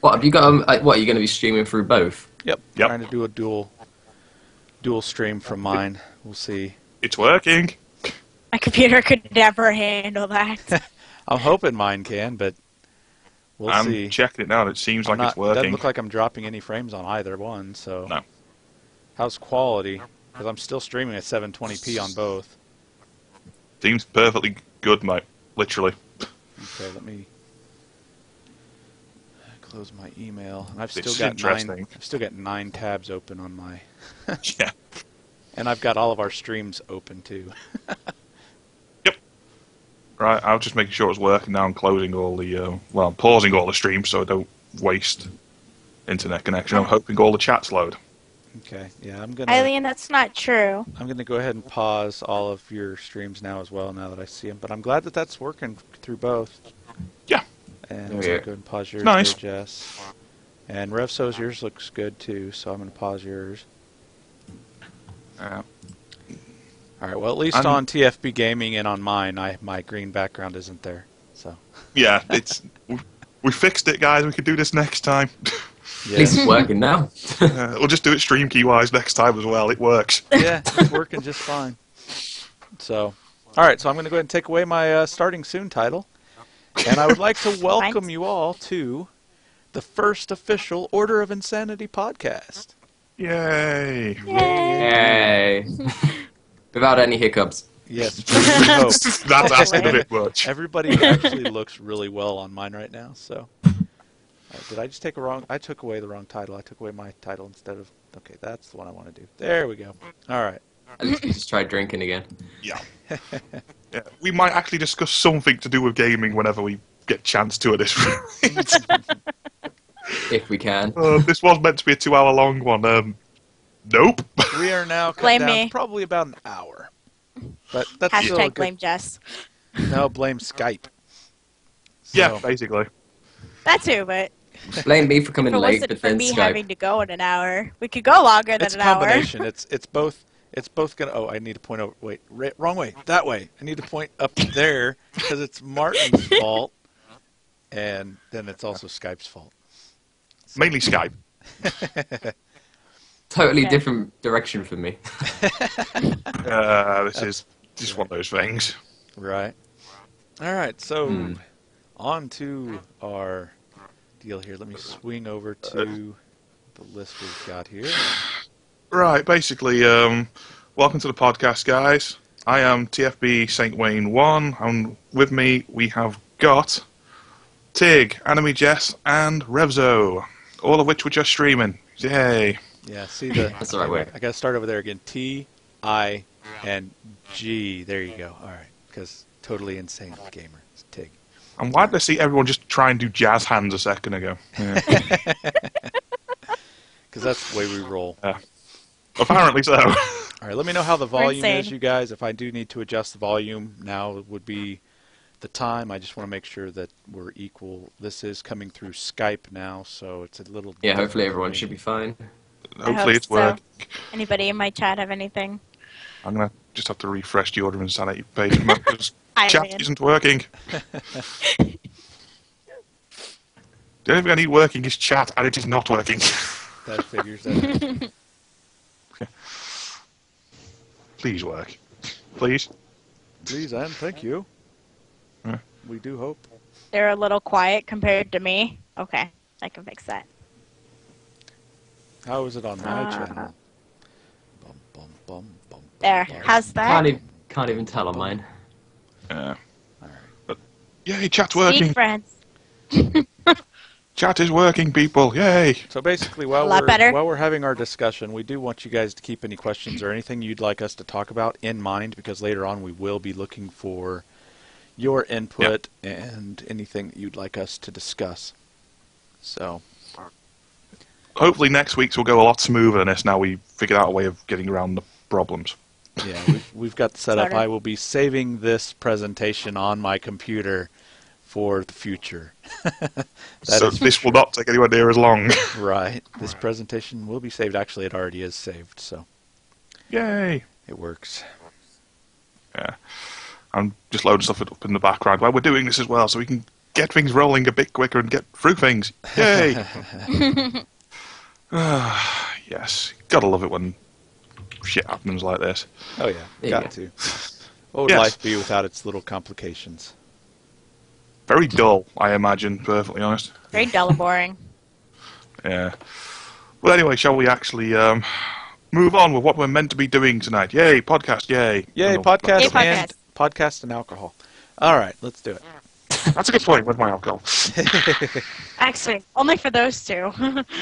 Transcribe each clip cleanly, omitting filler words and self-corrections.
What have you got? What are you going to be streaming through both? Yep. Trying to do a dual stream from mine. We'll see. It's working. My computer could never handle that. I'm hoping mine can, but we'll see. I'm checking it now, and it seems like it's It working. doesn't look like I'm dropping any frames on either one, so... No. How's quality? Because I'm still streaming at 720p on both. Seems perfectly good, mate. Literally. Okay, let me close my email. And I've This still is got interesting. I've still got 9 tabs open on my... Yeah. And I've got all of our streams open, too. Yep. Right, I'll just make sure it's working now. I'm closing all the... well, I'm pausing all the streams so I don't waste internet connection. I'm hoping all the chats load. Okay, yeah, I'm gonna... Eileen, that's not true. I'm gonna go ahead and pause all of your streams now as well, now that I see them. But I'm glad that that's working through both. Yeah. And Oh, I'm yeah. gonna go ahead and pause yours, Nice. there, Jess. And RevSo's yours looks good too, so I'm gonna pause yours. All right. Well, at least on TFB Gaming and on mine, my green background isn't there. So. Yeah, we fixed it, guys. We could do this next time. At least it's working now. We'll just do it stream key wise next time as well. It works. Yeah, it's working just fine. So, all right. So I'm going to go ahead and take away my starting soon title, and I would like to welcome you all to the first official Order of Insanity podcast. Yay! Yay! Without any hiccups. Yes, we hope. That's asking a bit much. Everybody actually looks really well on mine right now. So, did I just take a wrong? I took away the wrong title. I took away my title instead of. Okay, that's the one I want to do. There we go. All right. At least we just tried drinking again. Yeah. Yeah. We might actually discuss something to do with gaming whenever we get a chance to at this rate. If we can. This was meant to be a 2-hour-long one. Nope. We are now cut Blame down me. probably about an hour. But that's still a Hashtag good... blame Jess. No, blame Skype. Yeah, So- basically. That too, but Blame me for coming if it late, wasn't but for then me Skype. having to go in an hour, we could go longer than It's a an hour. combination. It's both. It's both gonna. Oh, I need to point over. Wait, wrong way. That way. I need to point up there because it's Martin's fault, and then it's also Skype's fault. Mainly Skype. Totally Yeah. different direction for me. This is just one of those things. Right. All right. So Hmm. on to our deal here. Let me swing over to the list we've got here. Right, basically, welcome to the podcast, guys. I am TFB St. Wayne 1, and with me we have got Tig, Anime Jess, and Revzo, all of which we're just streaming. Yay. Yeah. See the. That's the right way. I gotta start over there again. T, I, and G. There you go. All right. Because totally insane gamer. It's Tig. And why did I see everyone just try and do jazz hands a second ago? Yeah. Because that's the way we roll. Apparently so. All right, let me know how the volume is, insane. you guys. If I do need to adjust the volume, now would be the time. I just want to make sure that we're equal. This is coming through Skype now, so it's a little... Yeah, hopefully different everyone for should me. be fine. Hopefully hope it's so. working. Anybody in my chat have anything? I'm going to just have to refresh the Order of Insanity page because Hi, chat Ryan. isn't working. The only thing I need working is chat, and it is not working. That figures out. Please work. Please. Please and thank you. Yeah. We do hope. They're a little quiet compared to me. Okay, I can fix that. How is it on my Uh, channel? Bum, bum, bum, bum, There. bum. How's that? Can't even tell on mine. Yeah. All right. But, yay, chat's working. Speak, friends. Chat is working, people. Yay. So basically, while A lot better. we're having our discussion, we do want you guys to keep any questions or anything you'd like us to talk about in mind, because later on we will be looking for your input and anything that you'd like us to discuss. So, Hopefully next week's will go a lot smoother than this now we figured out a way of getting around the problems. yeah, we've got the setup. Sorta. I will be saving this presentation on my computer for the future. That So is this will not take anywhere near as long. right. This presentation will be saved. Actually, it already is saved, so Yay. it works. Yeah. I'm just loading stuff up in the background while we're doing this as well, so we can get things rolling a bit quicker and get through things. Yay! Yes, gotta love it when shit happens like this. Oh yeah, There you got go. to. What would Yes. life be without its little complications? Very dull, I imagine, perfectly honest. Very dull and boring. Yeah. Well, anyway, shall we actually move on with what we're meant to be doing tonight? Yay, podcast, yay. Yay, Oh, podcast Yay, and podcast. podcast and alcohol. All right, let's do it. That's a good point with my alcohol. Actually, only for those two.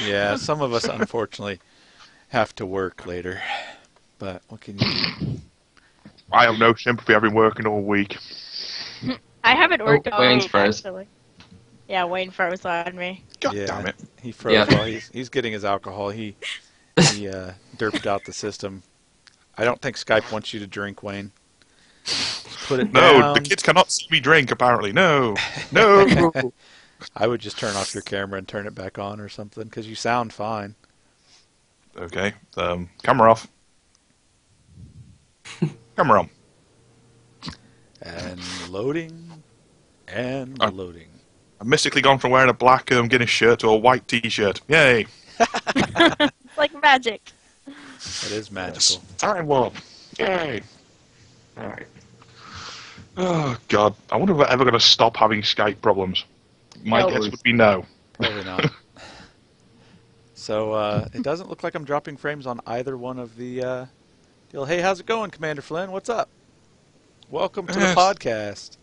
Yeah, some of us unfortunately have to work later, but what can you do? I have no sympathy. I've been working all week. I haven't worked all Wayne's week, froze. actually. Yeah, Wayne froze on me. God Yeah, damn it. he froze Yeah. while he's getting his alcohol. He derped out the system. I don't think Skype wants you to drink, Wayne. Just put it No, down. the kids cannot see me drink, apparently. No. No. I would just turn off your camera and turn it back on or something, because you sound fine. Okay, camera off. Camera on. And loading, and Uh, loading. I've mystically gone from wearing a black Guinness shirt to a white t-shirt. Yay. It's like magic. It is magical. Time warp. Yay. Alright. Oh, God. I wonder if we're ever going to stop having Skype problems. My No. guess would be no. Probably not. So, it doesn't look like I'm dropping frames on either one of the deal. Hey, how's it going, Commander Flynn? What's up? Welcome to the Yes. podcast.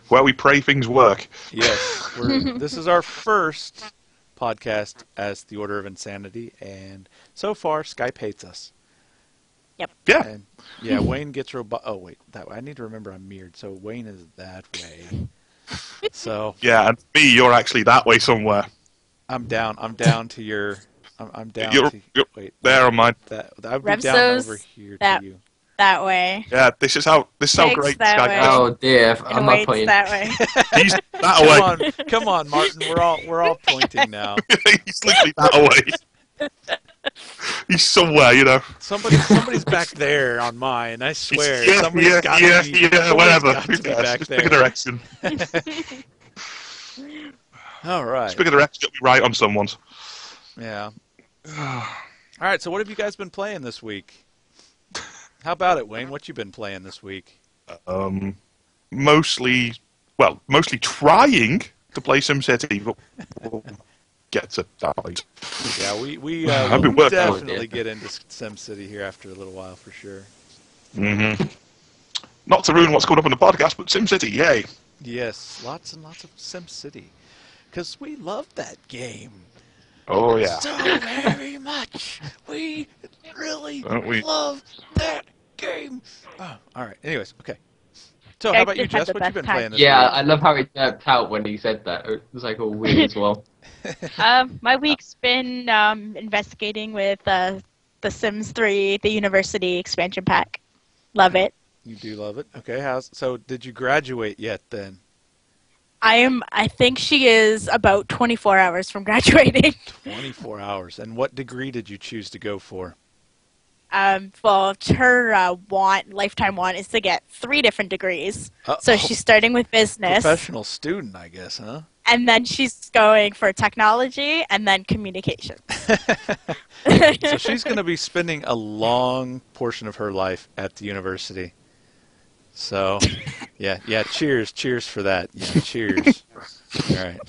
Where we pray things work. Yes, this is our first podcast as the Order of Insanity, and so far Skype hates us. Yeah. And yeah, Wayne gets Oh wait, that way. I need to remember I'm mirrored, so Wayne is that way. So Yeah, and me, you're actually that way somewhere. I'm down. I'm down to your. I'm down You're to. Wait, there on mine. that would be down Remso's over here that- to you. That way. Yeah, this is how Pigs great that Skype way. is. Oh dear, And I'm not Wade's pointing. that way. He's that way. Come on, Martin. We're all pointing now. He's literally that way. He's somewhere, you know. Somebody's back there on mine. I swear. Somebody's got to be. somebody's whatever. got to be Yes, back just there. pick a direction. All right. Just pick a direction. You'll be right on someone's. Yeah. All right. So what have you guys been playing this week? How about it, Wayne? What you been playing this week? Mostly trying to play SimCity, but we'll get to that later. Yeah, we I've been will working on it. definitely get into SimCity here after a little while for sure. Mm-hmm. Not to ruin what's coming up on the podcast, but SimCity, yay! Yes, lots and lots of SimCity, because we love that game Oh yeah. so very much. We really Don't we? love that game. Oh, all right. Anyways, okay. So Yeah, how about you, just had Jess? the What you best been time. playing this Yeah, week? I love how it jerked out when he said that. It was like all weird as well. My week's been investigating with The Sims 3, the University expansion pack. Love it. You do love it. Okay. So did you graduate yet then? I think she is about 24 hours from graduating. 24 hours. And what degree did you choose to go for? Well, her lifetime want is to get 3 different degrees. So Uh-oh. she's starting with business, Professional student, I guess, huh? and then she's going for technology, and then communication. So she's going to be spending a long portion of her life at the university. So, yeah, cheers for that. Yeah, cheers. All right.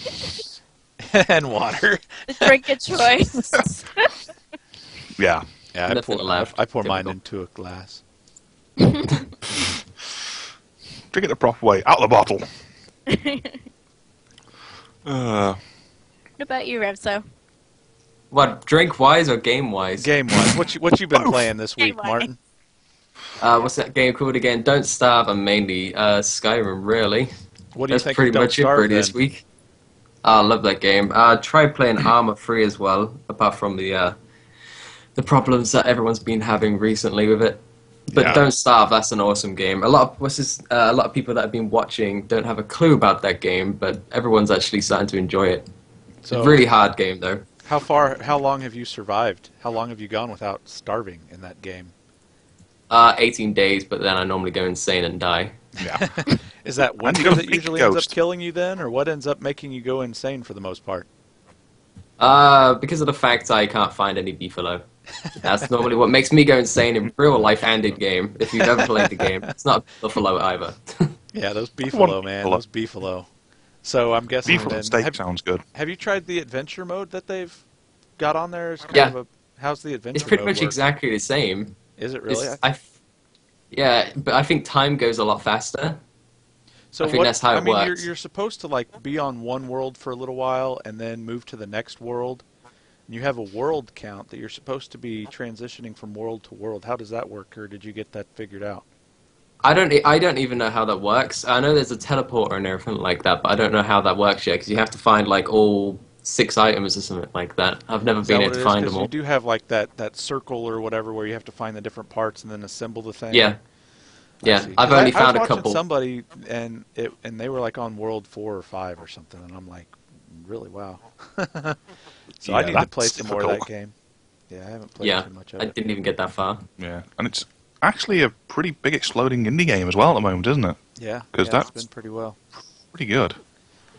And water. Drink a choice. Yeah. Yeah, I Nothing left. pour mine Typical. into a glass. Drink it the proper way, out of the bottle. What about you, Revso? What, drink wise or game wise? Game-wise, what you been playing this week, Game-wise. Martin? What's that game called again? Don't Starve and mainly Skyrim, really. What do you That's think pretty of Don't much it Starve for this then? week. I love that game. Try playing Armor 3 as well, apart from the problems that everyone's been having recently with it. But Yeah. Don't Starve, that's an awesome game. A lot of people that have been watching don't have a clue about that game, but everyone's actually starting to enjoy it. It's So, a really hard game, though. how long have you survived? How long have you gone without starving in that game? 18 days, but then I normally go insane and die. Yeah. Is that And you winter got a that big usually ends up ghost. killing you then, or what ends up making you go insane for the most part? Because of the fact I can't find any beefalo. That's normally what makes me go insane in real life and in game. If you've ever played the game, it's not buffalo either. Yeah, those want beefalo, man, beefalo. those beefalo. So I'm guessing Beef on then, steak sounds good. have you tried the adventure mode that they've got on there? It's kind Yeah. of a, how's the adventure It's pretty mode much work? exactly the same. Is it really? Yeah, but I think time goes a lot faster. So I think that's how I it mean, works. you're supposed to like be on one world for a little while and then move to the next world. And you have a world count that you're supposed to be transitioning from world to world. How does that work, or did you get that figured out? I don't even know how that works. I know there's a teleporter and everything like that, but I don't know how that works yet because you have to find like all 6 items or something like that. I've never Is that been what able it to is? find 'Cause them all. you do have like that circle or whatever where you have to find the different parts and then assemble the thing. Yeah, I yeah. see. I've 'Cause only I was found a watching couple. somebody and they were like on world 4 or 5 or something, and I'm like, really, wow. So I Yeah, need to play that's some more of that difficult. game. Yeah, I haven't played Yeah, too much of I it. didn't even get that far. Yeah, and it's actually a pretty big exploding indie game as well at the moment, isn't it? Yeah, 'Cause yeah, that's- it's been pretty well. Pretty good.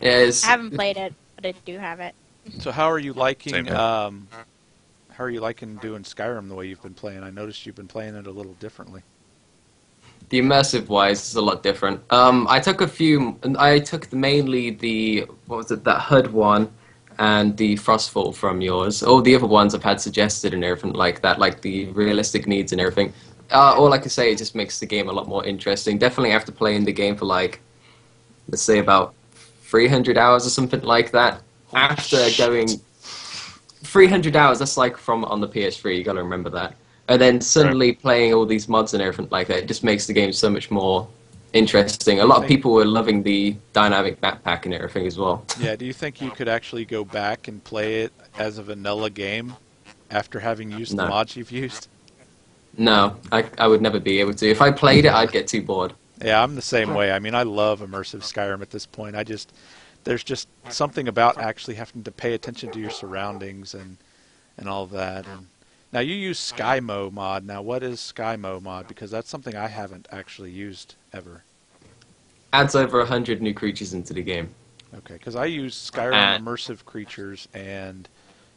Yeah, it's, I haven't played it, but I do have it. So how are you liking Same here. how are you liking doing Skyrim the way you've been playing? I noticed you've been playing it a little differently. the immersive wise is a lot different. I took a few. I took mainly the what was it, that HUD one, and the Frostfall from yours. All the other ones I've had suggested and everything like that, like the realistic needs and everything. All I can say, it just makes the game a lot more interesting. Definitely after playing the game for like, let's say about 300 hours or something like that. After going 300 hours, that's like from on the PS3. You got to remember that. And then suddenly playing all these mods and everything like that, it just makes the game so much more interesting. A lot of people were loving the dynamic backpack and everything as well. Yeah, do you think you could actually go back and play it as a vanilla game after having used the No. mods you've used? No, I would never be able to. If I played it, I'd get too bored. Yeah, I'm the same way. I mean, I love immersive Skyrim at this point. There's just something about actually having to pay attention to your surroundings and all of that. And now you use SkyMo mod. Now, what is SkyMo mod? Because that's something I haven't actually used ever. Adds over 100 new creatures into the game. Okay, because I use Skyrim immersive creatures and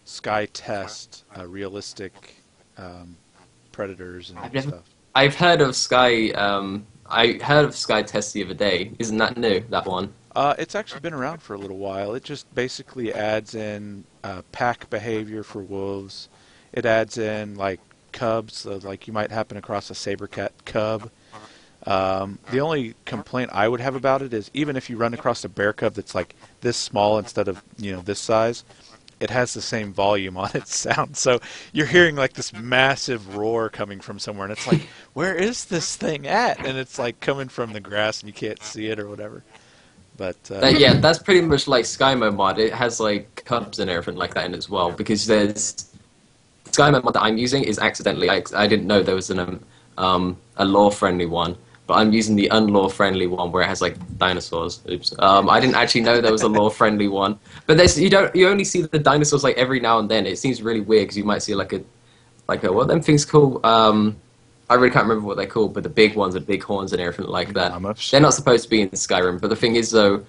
Sky Test realistic predators and I've never- stuff. I've heard of Sky. I heard of Sky Test the other day. Isn't that new? That one? It's actually been around for a little while. It just basically adds in pack behavior for wolves. It adds in like cubs, so like you might happen across a saber cat cub. The only complaint I would have about it is even if you run across a bear cub that's like this small instead of this size, it has the same volume on its sound. So you're hearing like this massive roar coming from somewhere, and it's like, where is this thing at? And it's like coming from the grass, and you can't see it or whatever. But Yeah, that's pretty much like SkyMo mod. It has like cubs and everything like that in it as well. Because there's SkyMo mod that I'm using is accidentally. I didn't know there was a law friendly one, but I'm using the unlaw friendly one where it has like dinosaurs. Oops. I didn't actually know there was a law friendly one. But you only see the dinosaurs like every now and then. It seems really weird because you might see like a what are them things called? I really can't remember what they're called, but the big ones, the big horns and everything like that. Mammoths. They're not supposed to be in Skyrim, but the thing is though,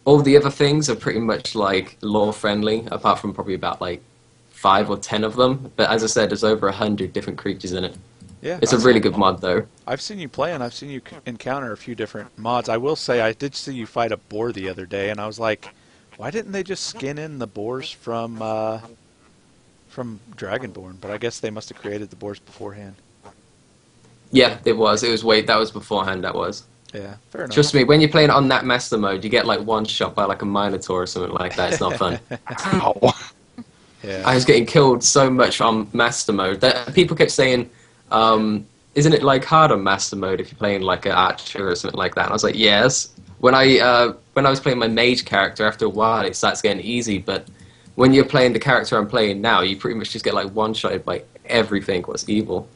all the other things are pretty much like law friendly, apart from probably about like 5 or 10 of them. But as I said, there's over 100 different creatures in it. yeah, It's a really good mod though. I've seen you play, and I've seen you encounter a few different mods. I will say I did see you fight a boar the other day, and I was like, why didn't they just skin in the boars from Dragonborn? But I guess they must have created the boars beforehand. Yeah, it was. That was beforehand. That was. Yeah, fair enough. Trust me, when you're playing on that master mode, you get like one shot by like a minotaur or something like that. It's not fun. Ow. Yeah. I was getting killed so much on master mode that people kept saying, "Isn't it like hard on master mode if you're playing like an archer or something like that?" And I was like, "Yes." When I was playing my mage character, after a while it starts getting easy. But when you're playing the character I'm playing now, you pretty much just get like one shotted by everything what's evil.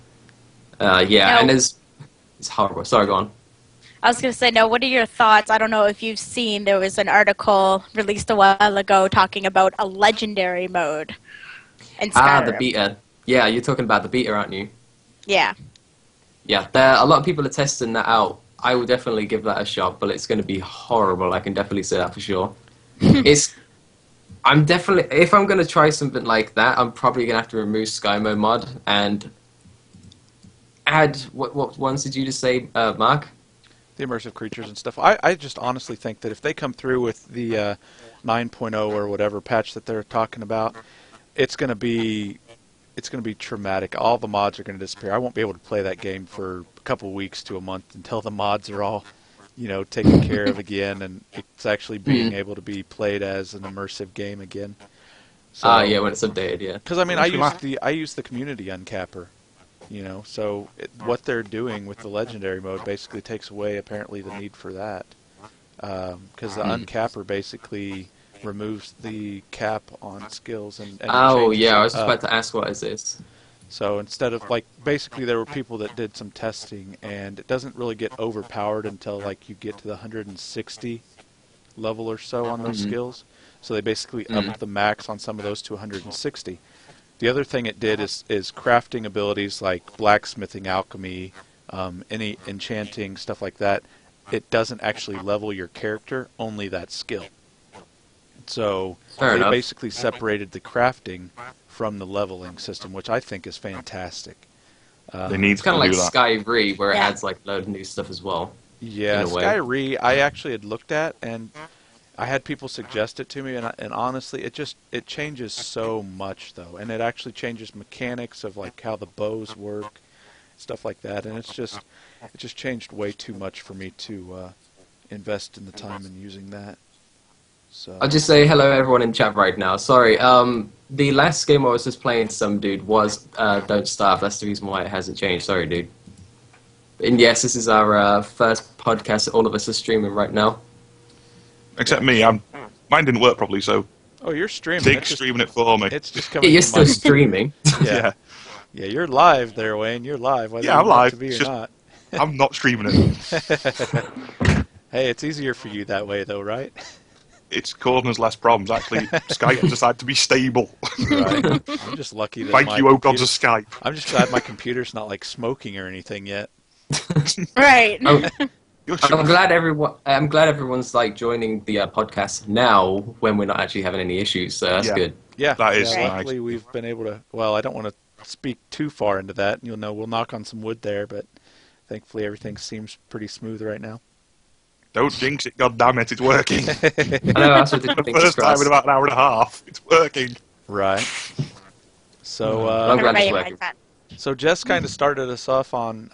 Yeah, No. and it's horrible. Sorry, go on. I was going to say, no, what are your thoughts? I don't know if you've seen, there was an article released a while ago talking about a legendary mode in Skyrim. The beta. Yeah, you're talking about the beta, aren't you? Yeah. Yeah, a lot of people are testing that out. I will definitely give that a shot, but it's going to be horrible. I can definitely say that for sure. It's I'm definitely if I'm going to try something like that, I'm probably going to have to remove Sky Mode mod and add what ones did you just say, Mark? The immersive creatures and stuff. I just honestly think that if they come through with the 9.0 or whatever patch that they're talking about, it's going to be traumatic. All the mods are going to disappear. I won't be able to play that game for a couple of weeks to a month until the mods are all, taken care of again, and it's actually being able to be played as an immersive game again. So, Yeah, when it's updated, yeah. because I mean, I use the community uncapper, so what they're doing with the legendary mode basically takes away apparently the need for that, because the uncapper basically removes the cap on skills and Oh changes yeah, it I was just up. about to ask what is this. So instead of basically there were people that did some testing, and it doesn't really get overpowered until you get to the 160 level or so on those skills. So they basically upped the max on some of those to 160. The other thing it did is crafting abilities like blacksmithing, alchemy, any enchanting, stuff like that. It doesn't actually level your character, only that skill. So Fair they enough. basically separated the crafting from the leveling system, which I think is fantastic. They need It's kind to of like do that. Sky Re, where it Yeah. adds like a load of new stuff as well. Yeah, In a way. Sky Re, I actually had looked at, and I had people suggest it to me, and honestly, it changes so much though, and it actually changes mechanics of how the bows work, stuff like that, and it just changed way too much for me to invest in the time in using that. So I'll just say hello everyone in chat right now. Sorry, the last game I was just playing some dude was Don't Starve. That's the reason why it hasn't changed. Sorry, dude. And yes, this is our first podcast. All of us are streaming right now. Except me, mine didn't work properly, so oh, you're streaming. Tig's streaming it for me. It's just Yeah, coming you're from still my streaming. yeah. Yeah, you're live there, Wayne. You're live, whether Yeah, you I'm want live. to be It's or just- not. I'm not streaming it. Hey, it's easier for you that way, though, right? It's causing us less problems. Actually, Skype decided to be stable. Right. I'm just lucky that Thank my you, oh gods computer- of Skype. I'm just glad my computer's not smoking or anything yet. Right. Oh, You're I'm glad everyone's joining the podcast now when we're not actually having any issues. So that's Yeah. good. Yeah, That is yeah, nice. luckily we've been able to. Well, I don't want to speak too far into that. You'll know we'll knock on some wood there, but thankfully everything seems pretty smooth right now. Don't jinx it, god damn it, it's working. I know that's what the The fingers first time crossed. in about an hour and a half, it's working. Right. So, I'm glad Everybody it's likes working. that. So Jess kind of started us off on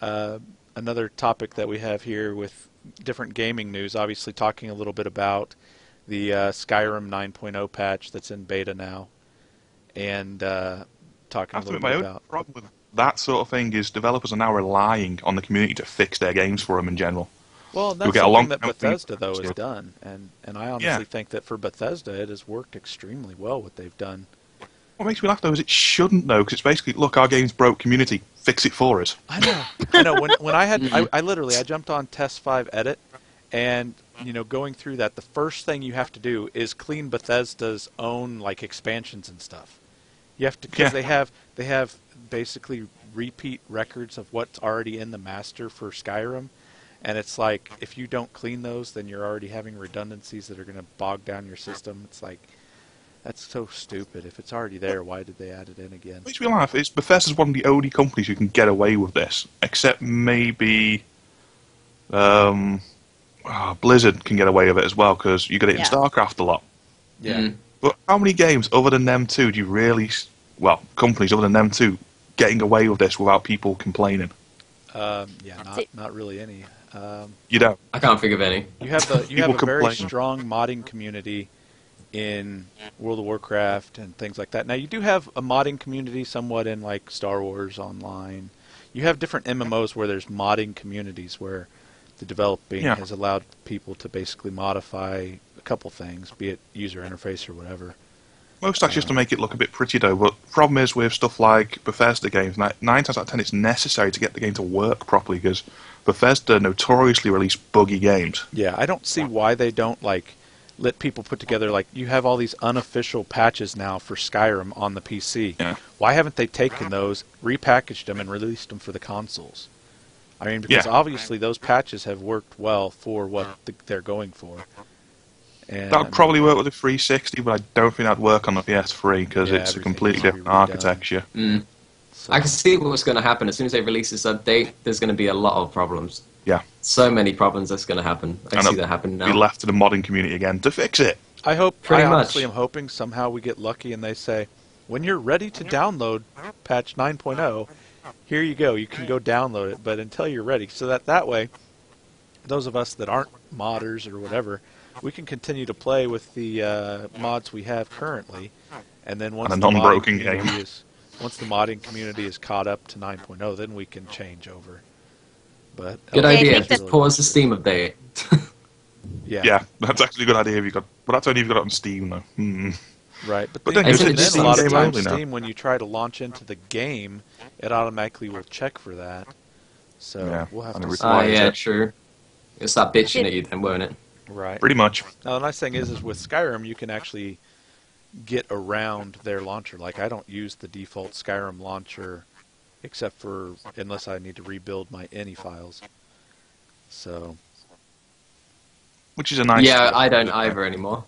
another topic that we have here with different gaming news. Obviously, talking a little bit about the Skyrim 9.0 patch that's in beta now, and talking I a have to little admit, my bit own about. problem with that sort of thing is developers are now relying on the community to fix their games for them in general. Well, that's get a something long that time Bethesda though to- has done, and I honestly Yeah. think that for Bethesda it has worked extremely well what they've done. What makes me laugh though is it shouldn't though, because it's basically, look, our game's broke, community, fix it for us. I know. I know. When I had, I literally, I jumped on Test 5 Edit, and going through that, the first thing you have to do is clean Bethesda's own expansions and stuff. You have to, because Yeah. they have basically repeat records of what's already in the master for Skyrim, and it's if you don't clean those, then you're already having redundancies that are going to bog down your system. It's that's so stupid. If it's already there, why did they add it in again? What makes me laugh is Bethesda's one of the only companies who can get away with this, except maybe Blizzard can get away with it as well, because you get it in Yeah. StarCraft a lot. Yeah. Mm. But how many games other than them two do you really, companies other than them two, getting away with this without people complaining? Yeah, not really any. You don't. I can't think of any. You have a People very complain. strong modding community in World of Warcraft and things like that. Now you do have a modding community somewhat in Star Wars Online. You have different MMOs where there's modding communities where the developing Yeah. has allowed people to basically modify a couple things, be it user interface or whatever. Most that's just to make it look a bit pretty though, but the problem is with stuff like Bethesda games, 9 times out of 10 it's necessary to get the game to work properly, because Bethesda notoriously release buggy games. Yeah, I don't see why they don't let people put together, like, you have all these unofficial patches now for Skyrim on the PC. Yeah. Why haven't they taken those, repackaged them, and released them for the consoles? I mean, because obviously those patches have worked well for what they're going for. And That would probably work with the 360, but I don't think that'd work on the PS3 because it's a completely different architecture. So, I can see what's going to happen. As soon as they release this update, there's going to be a lot of problems. Yeah. So many problems that's going to happen. I And see that happening now. Be left to the modding community again to fix it. I Pretty honestly much. am hoping somehow we get lucky and they say, when you're ready to download patch 9.0, here you go. You can go download it, but until you're ready. So that way, those of us that aren't modders or whatever, we can continue to play with the mods we have currently. And then once And a non-broken game. Once the modding community is caught up to 9.0, then we can change over. But Good Okay, idea. I think Just pause the Steam update. Yeah. That's actually a good idea if you got. But that's only if you got it on Steam, though. Right, But then then, it's then just a lot of Steam times only now. Steam, when you try to launch into the game, it automatically will check for that. So Yeah, we'll have and to it see. Oh, yeah, it. true. It'll start bitching at you then, won't it? Right. Pretty much. Now the nice thing is with Skyrim you can actually get around their launcher. Like I don't use the default Skyrim launcher, except for unless I need to rebuild my any files. So Which is a nice. Yeah, I don't either anymore.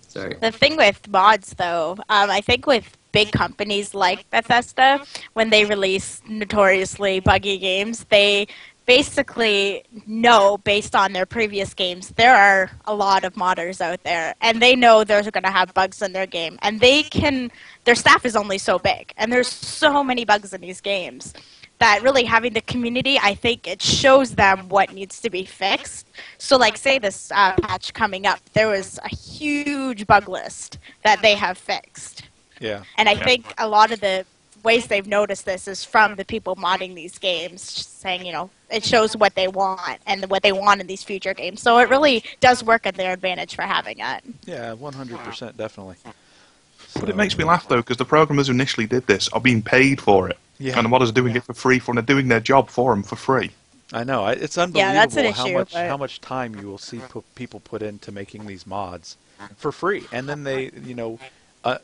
Sorry. The thing with mods, though, I think with big companies like Bethesda, when they release notoriously buggy games, they basically know, based on their previous games, there are a lot of modders out there, and they know they're going to have bugs in their game, and their staff is only so big, and there's so many bugs in these games that really having the community, I think it shows them what needs to be fixed. So like say this patch coming up, there was a huge bug list that they have fixed. yeah. And I think a lot of the ways they've noticed this is from the people modding these games, just saying, it shows what they want and what they want in these future games. So it really does work at their advantage for having it. Yeah, 100% definitely. But it makes me laugh though because the programmers who initially did this are being paid for it, Yeah. and the modders are doing it for free. They're doing their job for them for free. I know. It's unbelievable Yeah, that's an how issue, much but- how much time you will see people put into making these mods for free, and then they,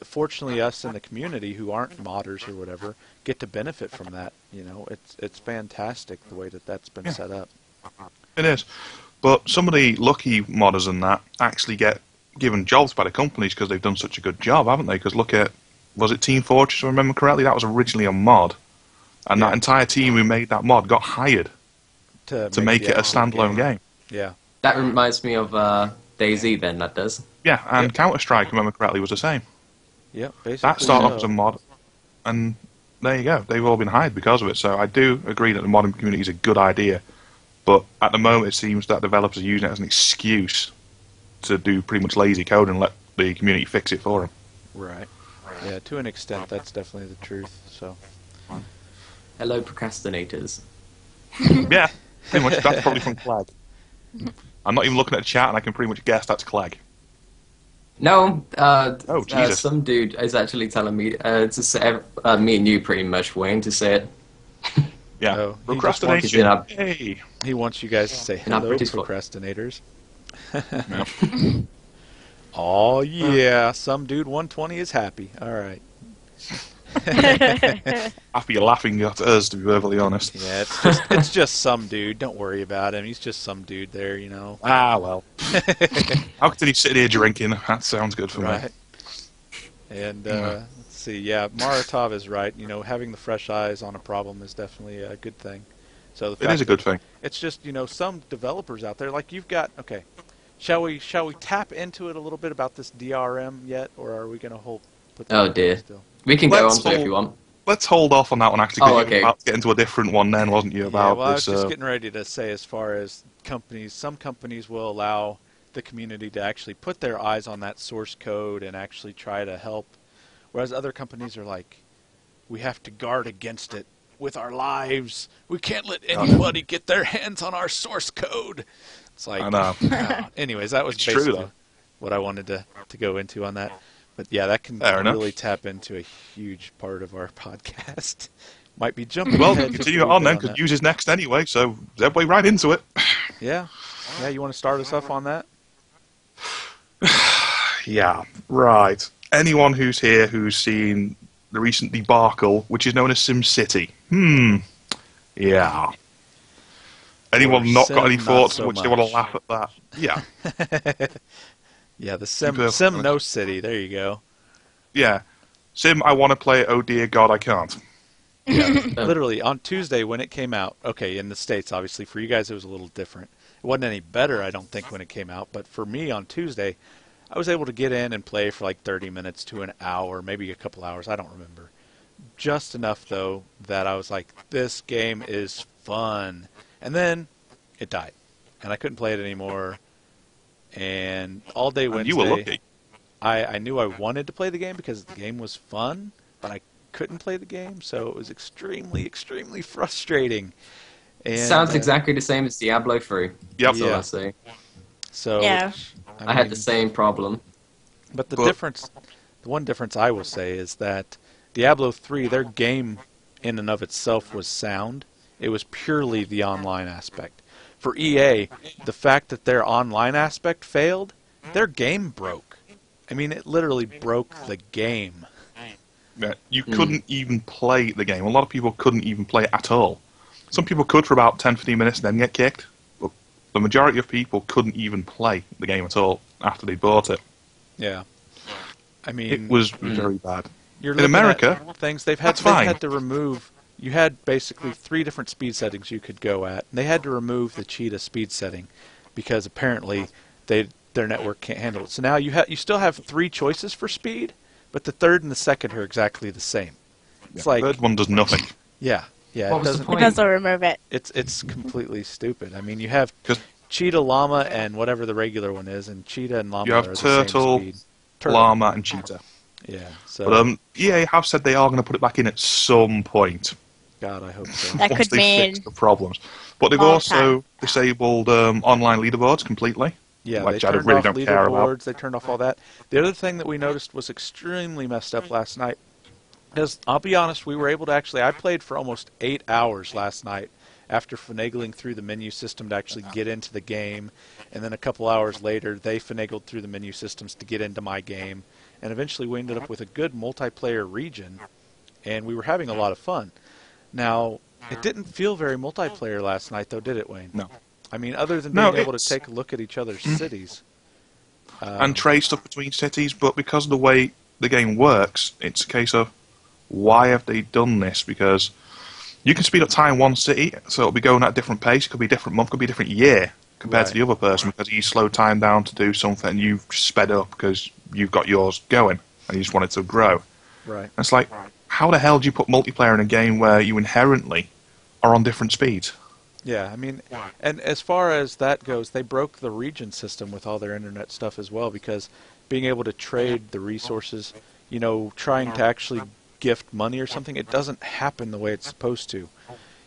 fortunately, us in the community who aren't modders or whatever get to benefit from that. It's fantastic the way that that's been set up. It is. But some of the lucky modders and that actually get given jobs by the companies because they've done such a good job, haven't they? Because look at, was it Team Fortress, if I remember correctly? That was originally a mod. And that entire team who made that mod got hired to make the it a actual standalone game. Yeah. That reminds me of DayZ then, that does. Yeah, and Yep. Counter-Strike, if I remember correctly, was the same. Yeah, basically. That started off so. as a mod, and there you go. They've all been hired because of it. So I do agree that the modding community is a good idea. But at the moment, it seems that developers are using it as an excuse to do pretty much lazy code and let the community fix it for them. Right. Yeah, to an extent, that's definitely the truth. So. Hello, procrastinators. Yeah, pretty much. That's probably from Clag. I'm not even looking at the chat, and I can pretty much guess that's Clag. No, Oh, Jesus. some dude is actually telling me to say, me and you pretty much, Wayne, to say it. Yeah, Oh, he just procrastination. wants Hey. He wants you guys to say Not hello, British folk. procrastinators. Oh yeah, some dude 120 is happy. All right. Happy you're laughing at us, to be perfectly honest. Yeah, it's just some dude. Don't worry about him. He's just some dude there, Ah, well. How can you sit here drinking? That sounds good for me. Right. And let's see. Yeah, Maratov is right. Having the fresh eyes on a problem is definitely a good thing. So the It fact is a good thing. It's just some developers out there like you've got. Okay, shall we tap into it a little bit about this DRM yet, or are we going to put that Oh, on dear. still? We can go Let's on to it if hold- you want. Let's hold off on that one, actually, 'cause Oh, you were okay. about to get into a different one then, wasn't you, Yeah, about well, I was this... just getting ready to say, as far as companies, some companies will allow the community to actually put their eyes on that source code and actually try to help, whereas other companies are like, we have to guard against it with our lives. We can't let anybody get their hands on our source code. It's like, I know. anyways, that was It's true, basically though. what I wanted to go into on that. But yeah, that can Fair enough. really tap into a huge part of our podcast. Might be jumping Well, ahead just continue a it little on bit then, on because that. news is next anyway, so segue right into it. Yeah. Yeah, you want to start us off on that? Yeah, right. Anyone who's here who's seen the recent debacle, which is known as SimCity. Yeah. Or Anyone not got any Sim, not thoughts in so which they want to much. laugh at that? Yeah, Yeah, the to be perfectly Sim honest. No City. There you go. Yeah. Sim, I want to play it, oh dear God, I can't. Yeah, Um, literally on Tuesday when it came out. Okay, in the States, obviously. For you guys, it was a little different. It wasn't any better, I don't think, when it came out. But for me on Tuesday, I was able to get in and play for like 30 minutes to an hour, maybe a couple hours. I don't remember. Just enough, though, that I was like, this game is fun. And then it died. And I couldn't play it anymore. And all day And you were Wednesday, lucky. I knew I wanted to play the game because the game was fun, but I couldn't play the game, so it was extremely, extremely frustrating. And Sounds exactly the same as Diablo 3. Yep. That's all I yeah, say. so Yeah. I I had the mean, same problem. but the But difference, the one difference I will say is that Diablo 3, their game in and of itself was sound. It was purely the online aspect. For EA, the fact that their online aspect failed, their game broke. I mean, it literally broke the game. yeah, you Hmm. couldn't even play the game. A lot of people couldn't even play it at all. Some people could for about 10, 15 minutes and then get kicked. But the majority of people couldn't even play the game at all after they bought it. Yeah. I It mean, was very bad. you're In looking America, at things that's they've fine. had to remove. You had basically 3 different speed settings you could go at. And they had to remove the cheetah speed setting because apparently their network can't handle it. So now you still have 3 choices for speed, but the third and the second are exactly the same. It's The like, third one does nothing. yeah, What it was the doesn't. It point? doesn't remove it. It's completely stupid. I mean, you have Because cheetah, llama, and whatever the regular one is, and cheetah and llama you are have the same turtle, speed. llama, and cheetah. Yeah. But So, EA have said they are going to put it back in at some point God, I hope so. That once could they fix mean the problems. But they've long also time. disabled online leaderboards completely, Yeah, they which I turned really off don't care about. leaderboards. They turned off all that. The other thing that we noticed was extremely messed up last night. Because I'll be honest, we were able to actually. I played for almost 8 hours last night after finagling through the menu system to actually get into the game, and then a couple hours later, they finagled through the menu systems to get into my game, and eventually we ended up with a good multiplayer region, and we were having a lot of fun. Now, it didn't feel very multiplayer last night, though, did it, Wayne? No. I mean, other than No, being able to it's take a look at each other's cities. and trade stuff between cities, but because of the way the game works, it's a case of why have they done this? Because you can speed up time in one city, so it'll be going at a different pace. It could be a different month, could be a different year compared to Right. the other person because you slowed time down to do something and you've sped up because you've got yours going and you just want it to grow. Right. And it's like, how the hell do you put multiplayer in a game where you inherently are on different speeds? Yeah, I mean, and as far as that goes, they broke the region system with all their internet stuff as well because being able to trade the resources, trying to actually gift money or something, it doesn't happen the way it's supposed to.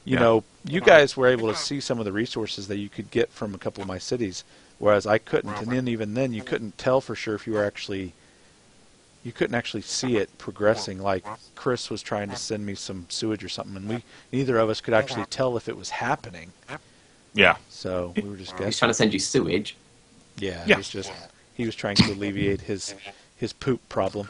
You guys were able to see some of the resources that you could get from a couple of my cities, whereas I couldn't. And then even then, you couldn't tell for sure if you couldn't actually see it progressing. Like Chris was trying to send me some sewage or something, and neither of us could actually tell if it was happening. Yeah. So we were just He's guessing. trying to send you sewage. Yeah, Yeah. he was trying to alleviate his poop problem.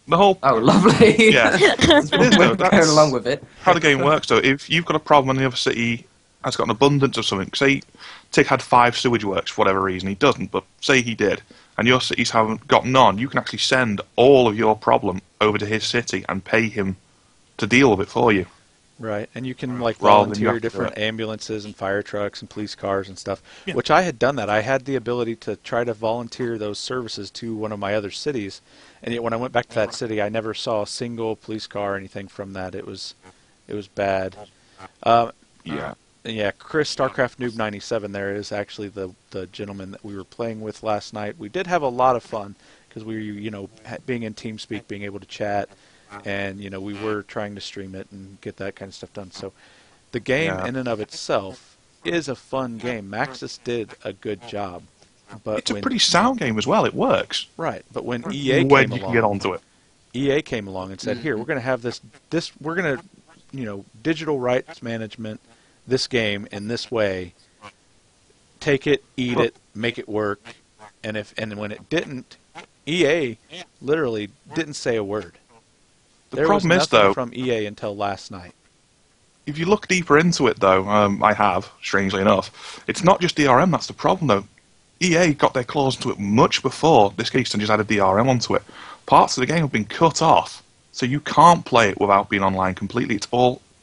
The whole Oh, lovely. Yeah. It's It is, though. going That's along with it. how the game works, though. If you've got a problem and the other city has got an abundance of something, say Tig had 5 sewage works for whatever reason, he doesn't, but say he did, and your cities haven't got none, you can actually send all of your problem over to his city and pay him to deal with it for you. Right, and you can Rather than you volunteer have to do different it. ambulances and fire trucks and police cars and stuff, Yeah. which I had done that. I had the ability to try to volunteer those services to one of my other cities, and yet when I went back to that city, I never saw a single police car or anything from that. It was bad. Yeah. Yeah, Chris StarCraft Noob 97 there is actually the gentleman that we were playing with last night. We did have a lot of fun because we were being in TeamSpeak, being able to chat, and we were trying to stream it and get that kind of stuff done. So the game Yeah. in and of itself is a fun game. Maxis did a good job. But It's a pretty sound game as well, it works. but when EA When came you can along, get onto it. EA came along and said, "Here, we're going to have this we're going to, digital rights management this game in this way. Take it, eat it, make it work." And when it didn't, EA literally didn't say a word. The problem is, nothing though, from EA until last night. if you look deeper into it, though, I have, strangely enough, it's not just DRM that's the problem, though. EA got their claws into it much before this case and just added DRM onto it. Parts of the game have been cut off, so you can't play it without being online completely.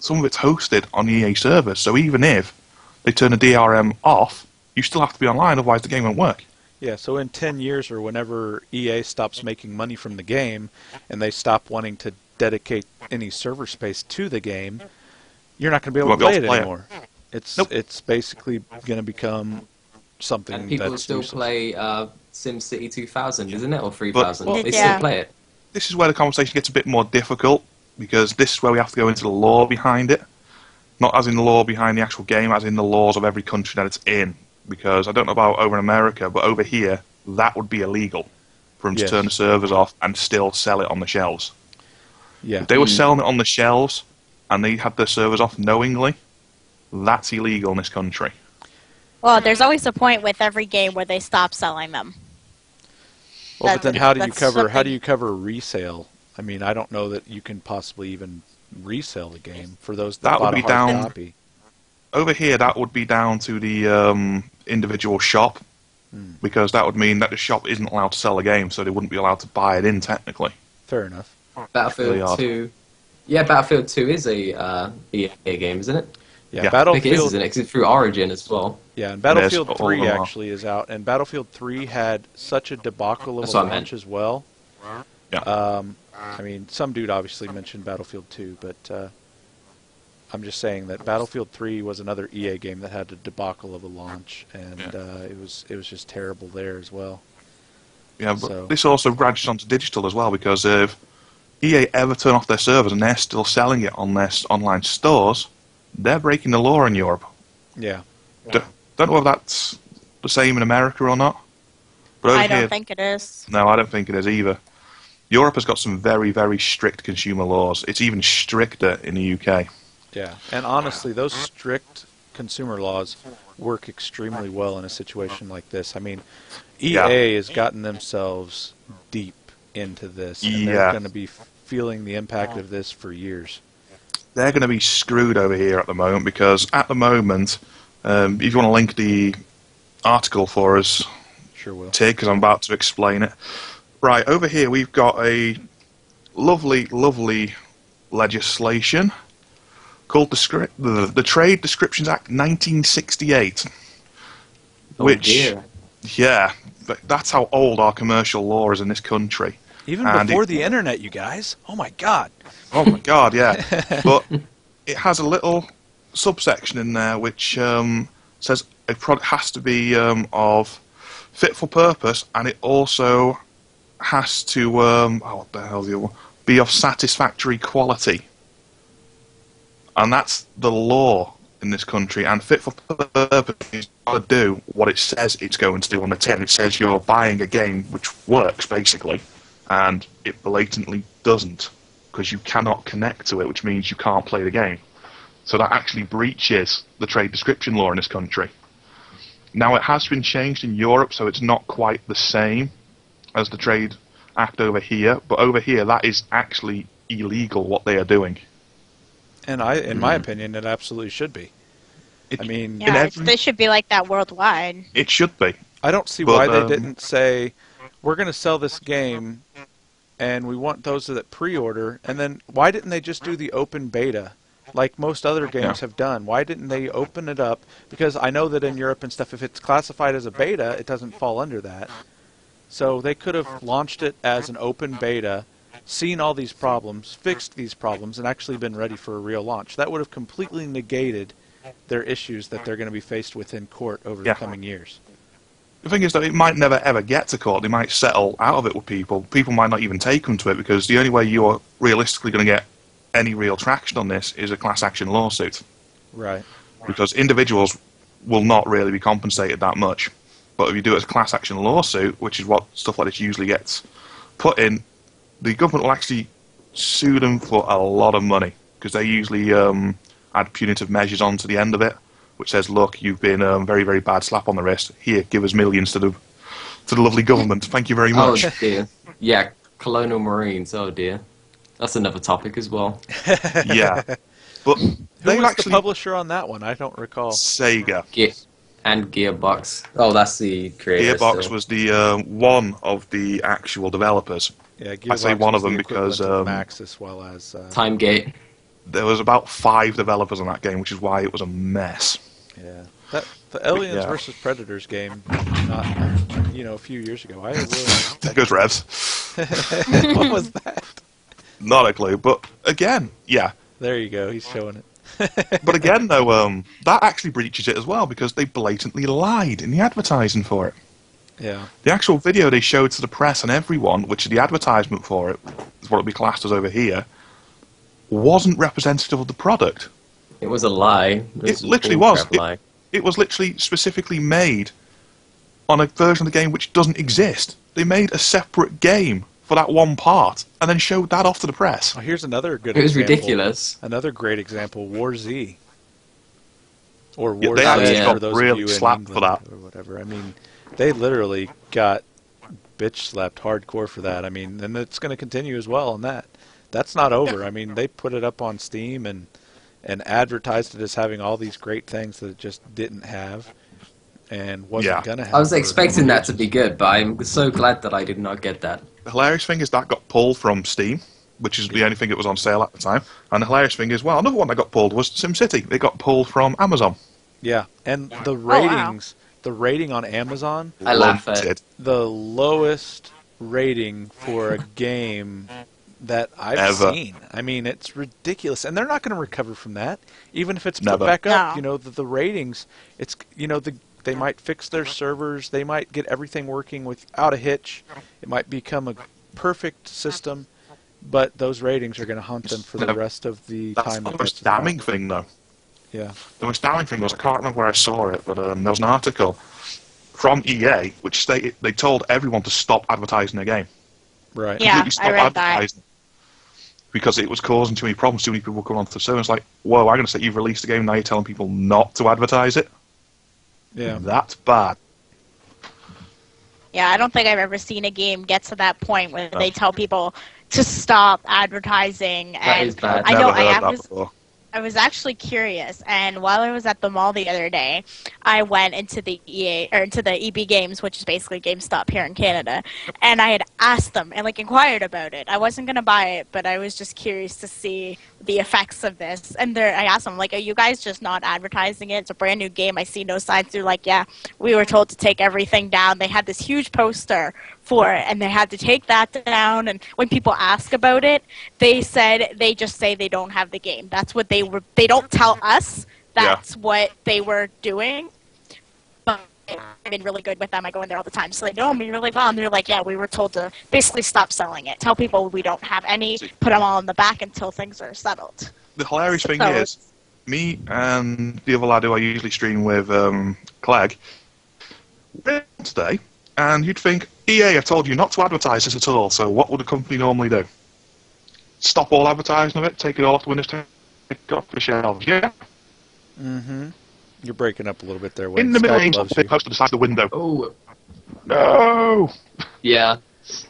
Some of it's hosted on EA servers, so even if they turn the DRM off, you still have to be online, otherwise the game won't work. Yeah, so in 10 years or whenever EA stops making money from the game and they stop wanting to dedicate any server space to the game, you're not going to be able to play it anymore. It's basically going to become something And people that's still useless. play SimCity 2000, isn't it? Or 3000. Well, they yeah. still play it. This is where the conversation gets a bit more difficult, because this is where we have to go into the law behind it. Not as in the law behind the actual game, as in the laws of every country that it's in. Because I don't know about over in America, but over here, that would be illegal for them to Yes. turn the servers off and still sell it on the shelves. Yeah. If they were selling it on the shelves and they had their servers off knowingly, that's illegal in this country. Well, there's always a point with every game where they stop selling them. Well, but then how do you That's cover something- resale? I mean, I don't know that you can possibly even resell the game for those That that would bought a be hard down- copy. Over here, that would be down to the individual shop, because that would mean that the shop isn't allowed to sell the game, so they wouldn't be allowed to buy it in, technically. Fair enough. Really Battlefield odd. 2. Yeah, Battlefield 2 is a EA game, isn't it? Yeah, Yeah. I think it is, Battlefield. isn't it? 'Cause it's through Origin as well. Yeah, and It is. Battlefield All 3 of them are. actually is out, and Battlefield 3 had such a debacle of That's a what I meant. launch as well. Yeah. I mean, some dude obviously mentioned Battlefield 2, but I'm just saying that Battlefield 3 was another EA game that had a debacle of a launch, and it was just terrible there as well. Yeah, but So- this also branches onto digital as well, because if EA ever turn off their servers and they're still selling it on their online stores, they're breaking the law in Europe. Yeah. Don't know whether that's the same in America or not. But over I don't here, think it is. no, I don't think it is either. Europe has got some very, very strict consumer laws. It's even stricter in the UK. Yeah, and honestly, those strict consumer laws work extremely well in a situation like this. I mean, EA has gotten themselves deep into this, and they're Yeah. going to be feeling the impact of this for years. They're going to be screwed over here at the moment, because at the moment, if you want to link the article for us, Sure will. Tig, because I'm about to explain it. Right, over here we've got a lovely, lovely legislation called the Trade Descriptions Act 1968. Oh, which, dear. yeah, that's how old our commercial law is in this country. Even And before it- the internet, you guys. Oh my God. Oh my god, yeah. But it has a little subsection in there which says a product has to be of fit for purpose, and it also has to what the hell is the other one? Be of satisfactory quality. And that's the law in this country. And fit for purpose is got to do what it says it's going to do on the tin. It says you're buying a game which works, basically, and it blatantly doesn't, because you cannot connect to it, which means you can't play the game. So that actually breaches the trade description law in this country. Now, it has been changed in Europe, so it's not quite the same as the Trade Act over here, but over here that is actually illegal what they are doing. And in my opinion, it absolutely should be. It, I mean, Yeah, every- they should be like that worldwide. it should be. I don't see But, why they didn't say, we're going to sell this game, and we want those that pre-order, and then why didn't they just do the open beta, like most other games have done? Why didn't they open it up? Because I know that in Europe and stuff, if it's classified as a beta, it doesn't fall under that. So they could have launched it as an open beta, seen all these problems, fixed these problems, and actually been ready for a real launch. That would have completely negated their issues that they're going to be faced with in court over the Yeah. coming years. The thing is that it might never ever get to court. They might settle out of it with people. People might not even take them to it, because the only way you're realistically going to get any real traction on this is a class action lawsuit. Right. Because individuals will not really be compensated that much. But if you do it as a class action lawsuit, which is what stuff like this usually gets put in, the government will actually sue them for a lot of money, because they usually add punitive measures onto the end of it, which says, look, you've been very, very bad, slap on the wrist, here, give us millions to the lovely government. Thank you very Oh much. dear. Yeah, colonial marines. Oh dear. That's another topic as well. Yeah. But Who they've was the actually... publisher on that one? I don't recall. Sega. And Gearbox. Oh, that's the creator Gearbox still. was the one of the actual developers. Yeah, I say Gearbox one was of them the because equivalent of Max as well as... Timegate. there was about 5 developers on that game, which is why it was a mess. Yeah. The Aliens Yeah. versus Predators game, not, a few years ago, I really... There goes Revs. What was that? Not a clue, but again, yeah. There you go, he's showing it. But again, though, that actually breaches it as well because they blatantly lied in the advertising for it. Yeah. The actual video they showed to the press and everyone, which is the advertisement for it, is what it'll be classed as over here, wasn't representative of the product. It was a lie. It literally was. Bullcrap lie. It was literally specifically made on a version of the game which doesn't exist. They made a separate game for that one part and then showed that off to the press. Oh, here's another good It was example. ridiculous. Another great example, War Z. Or Yeah, War they Z actually for got those really of you in slapped England for that. or whatever. I mean, they literally got bitch slapped hardcore for that. I mean, and it's going to continue as well on that. That's not over. I mean, they put it up on Steam and advertised it as having all these great things that it just didn't have and wasn't Yeah. going to have. I was for expecting that to years. be good, but I'm so glad that I did not get that. The hilarious thing is that got pulled from Steam, which is the only thing that was on sale at the time. And the hilarious thing is, well, another one that got pulled was SimCity. It got pulled from Amazon. Yeah, and the wow. ratings, the rating on Amazon, I laugh at Limited. the lowest rating for a game that I've Ever. seen. I mean, it's ridiculous, and they're not going to recover from that, even if it's put Never. back up. No. You know, the ratings. It's they might fix their servers. They might get everything working without a hitch. It might become a perfect system, but those ratings are going to haunt them for the rest of the That's time. the that most that's about. damning thing, though. Yeah. The most damning thing was, I can't remember where I saw it, but there was an article from EA which stated they told everyone to stop advertising their game. Right. Yeah, Completely I stop read that. advertising. Because it was causing too many problems, too many people were coming onto the server. It's like, whoa, I'm going to say you've released the game, now you're telling people not to advertise it? Yeah. That's bad. Yeah, I don't think I've ever seen a game get to that point where they tell people to stop advertising. That And is bad. I Never know heard I that was before. I was actually curious, and while I was at the mall the other day, I went into the into the EB Games, which is basically GameStop here in Canada, and I had asked them and inquired about it. I wasn't gonna buy it, but I was just curious to see the effects of this. And I asked them, are you guys just not advertising it? It's a brand new game. I see no signs. They're like, yeah, we were told to take everything down. They had this huge poster for it, and they had to take that down. And when people ask about it, they just say they don't have the game. That's what they don't tell us that's what they were doing. But I've been really good with them. I go in there all the time, so they know me really well. And they're like, yeah, we were told to basically stop selling it. Tell people we don't have any, put them all in the back until things are settled. The hilarious thing So- is, me and the other lad who I usually stream with, Clegg, we're in today, and you'd think, EA have told you not to advertise this at all, so what would a company normally do? Stop all advertising of it, take it all off the windows, take it off the shelves, yeah? Mm-hmm. You're breaking up a little bit there. In Wayne. the middle, Skype of loves the you. post to the side of the window. Oh, No! yeah.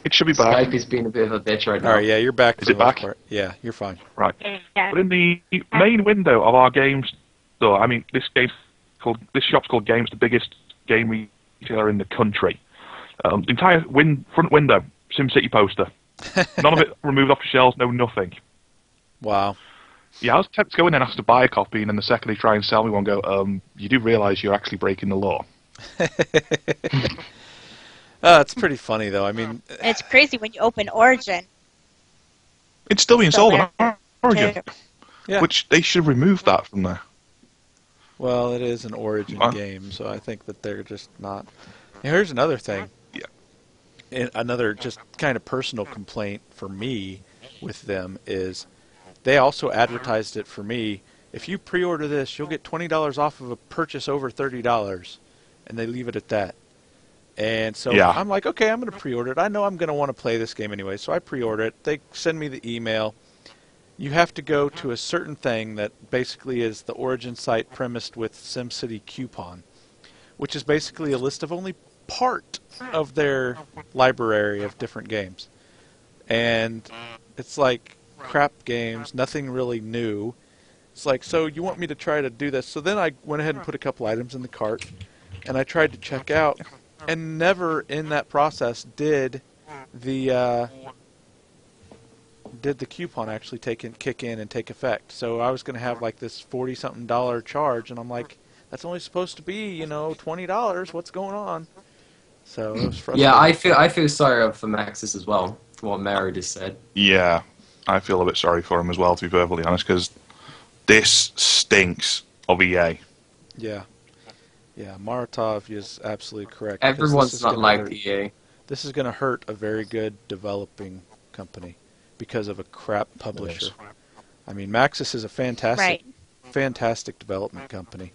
It should be back. Skype is being a bit of a bitch right now. All right, yeah, you're back. Is for it the most back? part. Yeah, you're fine. Right. Yeah. But in the main window of our game store, I mean, this shop's called Games, the biggest game retailer in the country. The entire front window, SimCity poster. None of it removed off the shelves, no nothing. Wow. Yeah, I was tempted to go in there and ask to buy a copy, and then the second they try and sell me one, go, you do realise you're actually breaking the law. It's pretty funny, though. I mean, It's crazy when you open Origin. It's still being sold on Origin, yeah. which they should remove that from there. Well, it is an Origin Huh? game, so I think that they're just not. And here's another thing. Yeah. Another just kind of personal complaint for me with them is they also advertised it for me. If you pre-order this, you'll get $20 off of a purchase over $30, and they leave it at that. And so Yeah. I'm like, okay, I'm going to pre-order it. I know I'm going to want to play this game anyway, so I pre-order it. They send me the email. You have to go to a certain thing that basically is the Origin site premised with SimCity Coupon, which is basically a list of only part of their library of different games. And it's like crap games, nothing really new. It's like, so you want me to try to do this? So then I went ahead and put a couple items in the cart, and I tried to check out, and never in that process did the coupon actually kick in and take effect. So I was going to have like this $40-something charge, and I'm like, that's only supposed to be, $20. What's going on? So it was frustrating. Yeah, I feel sorry for Maxis as well, for what Mary just said. Yeah, I feel a bit sorry for him as well, to be perfectly honest, because this stinks of EA. Yeah. Yeah, Maratov is absolutely correct. Everyone's not like EA. This is going to hurt a very good developing company because of a crap publisher. I mean, Maxis is a fantastic development company.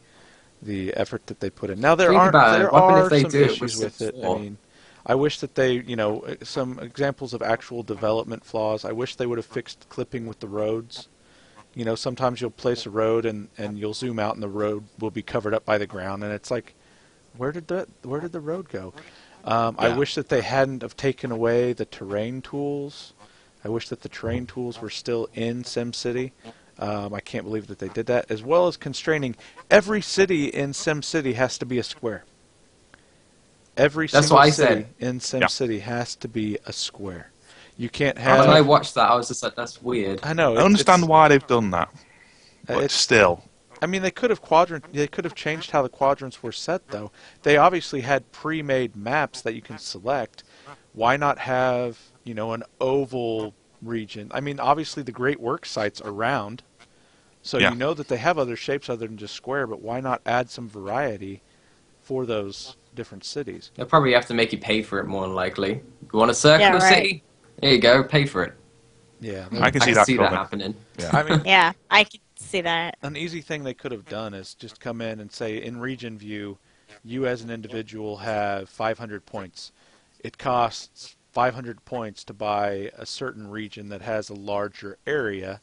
The effort that they put in. Now there are some issues with it. I mean, I wish that they, some examples of actual development flaws. I wish they would have fixed clipping with the roads. Sometimes you'll place a road and you'll zoom out and the road will be covered up by the ground, and it's like, where did the road go? I wish that they hadn't have taken away the terrain tools. I wish that the terrain tools were still in SimCity. I can't believe that they did that, as well as constraining every city in SimCity has to be a square. Every single city in SimCity has to be a square. You can't have. When I watched that, I was just like, "That's weird." I know. I understand why they've done that, but still. I mean, they could have changed how the quadrants were set, though. They obviously had pre-made maps that you can select. Why not have, an oval region? I mean, obviously the Great Works sites are round, so you know that they have other shapes other than just square. But why not add some variety for those different cities? They'll probably have to make you pay for it more than likely. You want a circular city? There you go, pay for it. Yeah, I can see that happening. Yeah. I mean, yeah, I can see that. An easy thing they could have done is just come in and say, in region view, you as an individual have 500 points. It costs 500 points to buy a certain region that has a larger area,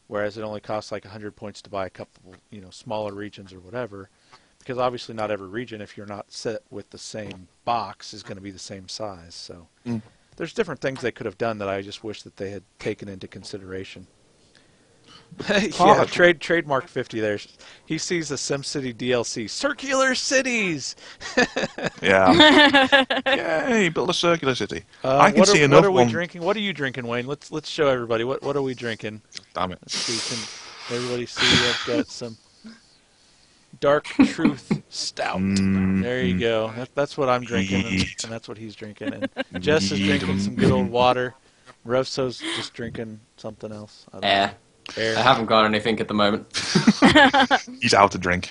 whereas it only costs like 100 points to buy a couple, smaller regions or whatever. Because obviously not every region, if you're not set with the same box, is going to be the same size. So there's different things they could have done that I just wish that they had taken into consideration. Yeah, trademark 50 there. He sees the SimCity DLC. Circular cities! Yeah. Yay, build a circular city. I can see another one. What are we drinking? What are you drinking, Wayne? Let's show everybody. What are we drinking? Damn it. Let's see, can everybody see I've got some Dark Truth Stout. There you go. That's what I'm drinking, and that's what he's drinking. And Jess is drinking some good old water. Revso's just drinking something else. Air. I haven't got anything at the moment. He's out to drink.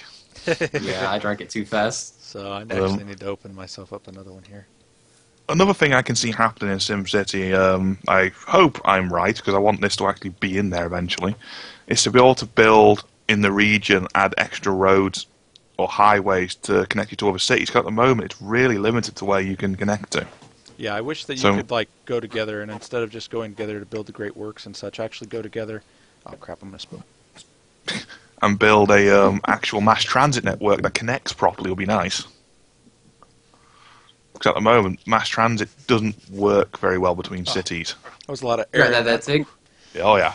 Yeah, I drank it too fast. So I actually need to open myself up another one here. Another thing I can see happening in SimCity, I hope I'm right, because I want this to actually be in there eventually, is to be able to build in the region, add extra roads or highways to connect you to other cities. Because at the moment, it's really limited to where you can connect to. Yeah, I wish that you could go together, and instead of just going together to build the Great Works and such, actually go together. Oh crap! I'm gonna spill. And build a actual mass transit network that connects properly would be nice. Because at the moment, mass transit doesn't work very well between cities. That was a lot of air. Right, that's it. Oh yeah.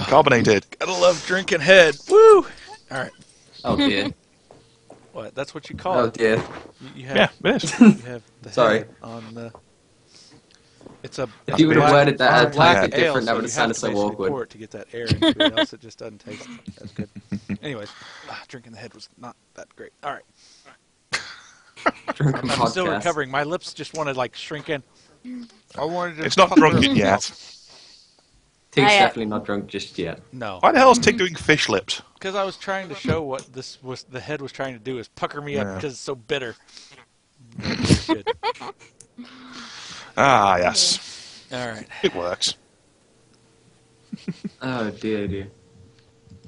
Carbonated. Gotta love drinking head. Woo! All right. Oh dear. What? That's what you call it. Oh dear. You have, it is. You have the Sorry. head on the. It's a. If you would have worded that black it ale, different, that would have sounded so awkward. Pour it to get that air into it, else it just doesn't taste as good. Anyways, drinking the head was not that great. All right. I'm still recovering. My lips just wanted shrink in. I wanted to. It's not drunk yet. Tig's definitely not drunk just yet. No. Why the hell is Tig doing fish lips? Because I was trying to show what the head was trying to do is pucker me up because it's so bitter. Good. Ah, yes. All right. It works. Oh dear.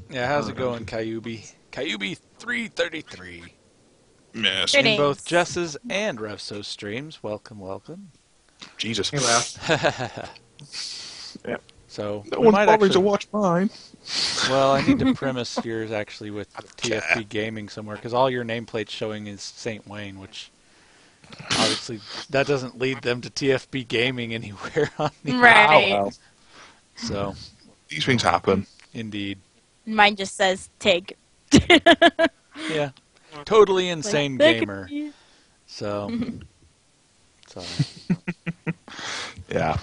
Yeah, how's it going, Kyubi? Kyubi 333. Yes. In both Jess's and Revso's streams. Welcome. Jesus. Hey, well. Yep. So no one's bothering to watch mine. Well, I need to premise yours actually with TFB Gaming somewhere, because all your nameplate's showing is St. Wayne, which Obviously, that doesn't lead them to TFB gaming anywhere on the Right. Well, So, these things happen. indeed. Mine just says TIG. Yeah. Totally insane Like, gamer. So, sorry. Yeah.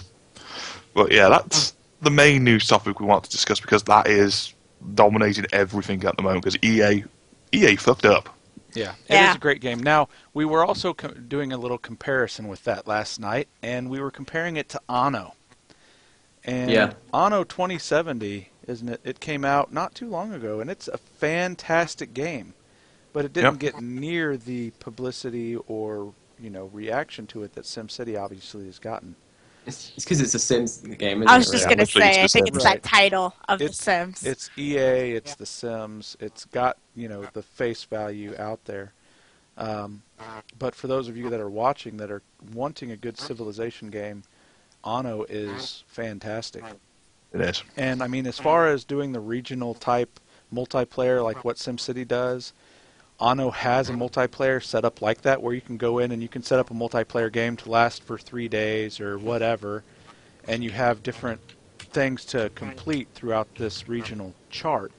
But yeah, that's the main news topic we want to discuss because that is dominating everything at the moment because EA fucked up. Yeah, it Yeah. is a great game. Now, we were also doing a little comparison with that last night, and we were comparing it to Anno. And Yeah. Anno 2070, isn't it? It came out not too long ago, and it's a fantastic game. But it didn't get near the publicity or, reaction to it that SimCity obviously has gotten. It's because it's a Sims game, isn't I was it? just Really? gonna Literally, it's say, I the think Sims. it's Right. that title of The It's Sims. It's EA, it's The Sims, it's got, the face value out there. But for those of you that are watching that are wanting a good Civilization game, Anno is fantastic. It is. And I mean, as far as doing the regional type multiplayer like what SimCity does, Anno has a multiplayer set up like that where you can go in and you can set up a multiplayer game to last for 3 days or whatever, and you have different things to complete throughout this regional chart,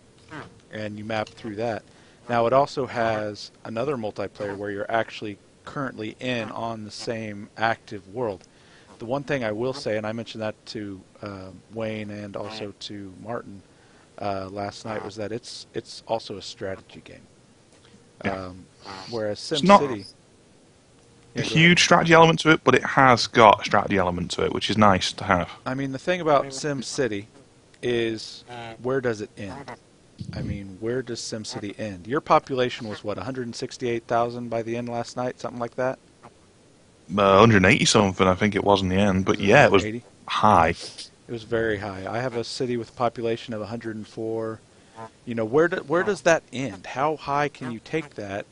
and you map through that. Now, it also has another multiplayer where you're actually currently in on the same active world. The one thing I will say, and I mentioned that to Wayne and also to Martin last night, was that it's also a strategy game. Yeah. Whereas It's not SimCity, a huge strategy element to it, but it has got a strategy element to it, which is nice to have. I mean, the thing about SimCity is where does it end? I mean, where does SimCity end? Your population was what, 168,000 by the end last night, something like that? 180 something, I think it was in the end, but yeah, it was 180? high. It was very high. I have a city with a population of 104. Where does that end? How high can you take that?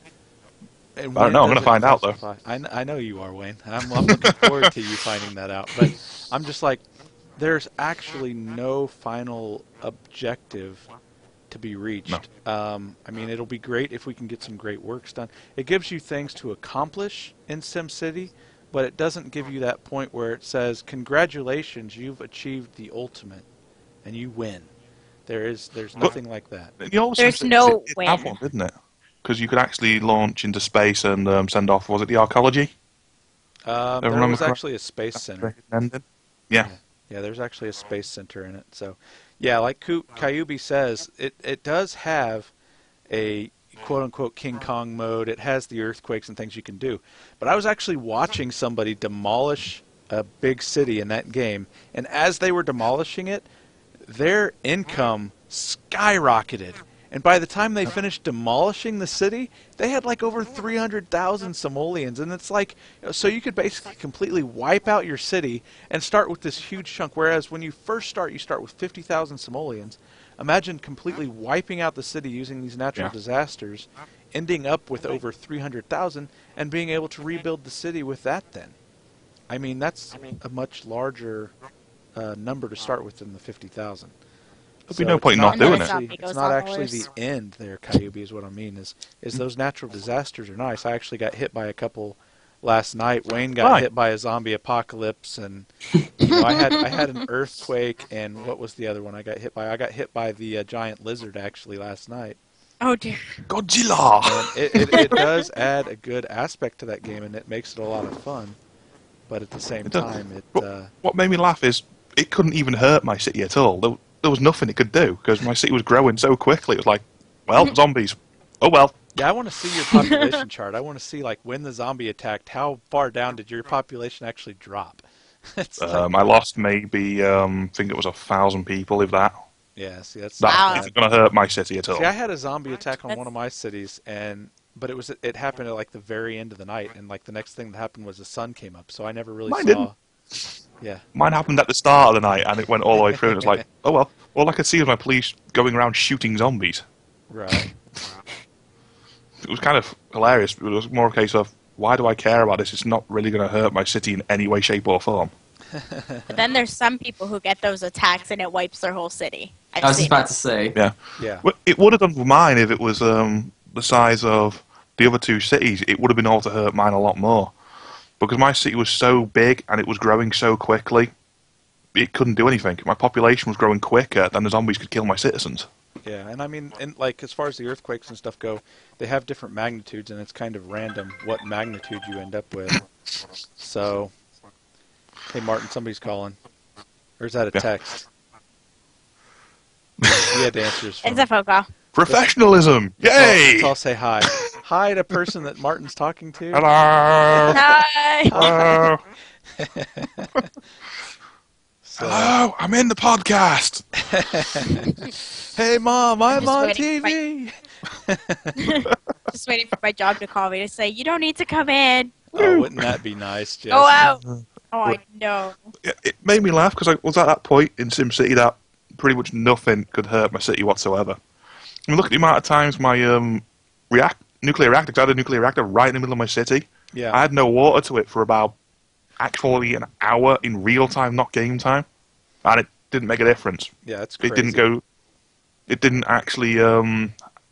And I don't know. I'm when going to does it find out, though. justify- I know you are, Wayne. I'm looking forward to you finding that out. But I'm just like, there's actually no final objective to be reached. I mean, it'll be great if we can get some great works done. It gives you things to accomplish in SimCity, but it doesn't give you that point where it says, congratulations, you've achieved the ultimate, and you win. There's nothing like that. The old There's SimCity no did have win. one, didn't it? Because you could actually launch into space and send off, was it the archaeology? There remember was correct- actually a space center. Ended? Yeah. Yeah, there's actually a space center in it. So, yeah, like Kyubi says, it does have a quote-unquote King Kong mode. It has the earthquakes and things you can do. But I was actually watching somebody demolish a big city in that game, and as they were demolishing it, their income skyrocketed. And by the time they finished demolishing the city, they had like over 300,000 simoleons. And it's like, so you could basically completely wipe out your city and start with this huge chunk. Whereas when you first start, you start with 50,000 simoleons. Imagine completely wiping out the city using these natural disasters, ending up with over 300,000 and being able to rebuild the city with that then. I mean, that's a much larger number to start with than the 50,000. There'd be no point in not doing it. It's not actually the end there, Kyubi, is what I mean. Is those natural disasters are nice. I actually got hit by a couple last night. Wayne got hit by a zombie apocalypse, and I had an earthquake, and what was the other one I got hit by? I got hit by the giant lizard actually last night. Oh dear. Godzilla! And it does add a good aspect to that game, and it makes it a lot of fun. But at the same time, What made me laugh is it couldn't even hurt my city at all. There was nothing it could do because my city was growing so quickly. It was like, well, zombies. Oh well. Yeah, I want to see your population chart. I want to see, like, when the zombie attacked, how far down did your population actually drop? It's like, I lost maybe, I think it was 1,000 people, if that. yeah, see, that's That isn't going to hurt my city at all. See, I had a zombie attack on one of my cities, but it happened at like the very end of the night, and like the next thing that happened was the sun came up, so I never really Mine saw. didn't. Yeah. Mine happened at the start of the night, and it went all the way through. And it was like, oh well. All I could see was my police going around shooting zombies. Right. It was kind of hilarious. It was more a case of, why do I care about this? It's not really going to hurt my city in any way, shape, or form. But then there's some people who get those attacks and it wipes their whole city. I was just about to say. Yeah. Yeah. Well, it would have done for mine if it was the size of the other two cities. It would have been able to hurt mine a lot more. because my city was so big and it was growing so quickly, it couldn't do anything. My population was growing quicker than the zombies could kill my citizens. Yeah, and I mean, and like as far as the earthquakes and stuff go, they have different magnitudes, and it's kind of random what magnitude you end up with. So, hey Martin, somebody's calling, or is that a text? You had to answer his phone. It's a phone call. Professionalism! Yay! So I'll say hi. Hi to person that Martin's talking to. Hello! Hi. Hello! So, Hello! I'm in the podcast! hey Mom, I'm just on waiting TV. Just waiting for my job to call me to say, you don't need to come in. Oh, wouldn't that be nice, Jess? Go out. Oh, I know. It made me laugh because I was at that point in SimCity that pretty much nothing could hurt my city whatsoever. I mean, look at the amount of times my nuclear reactor, 'cause I had a nuclear reactor right in the middle of my city. Yeah. I had no water to it for about actually an hour in real time, not game time, and it didn't make a difference. Yeah, that's crazy. It didn't actually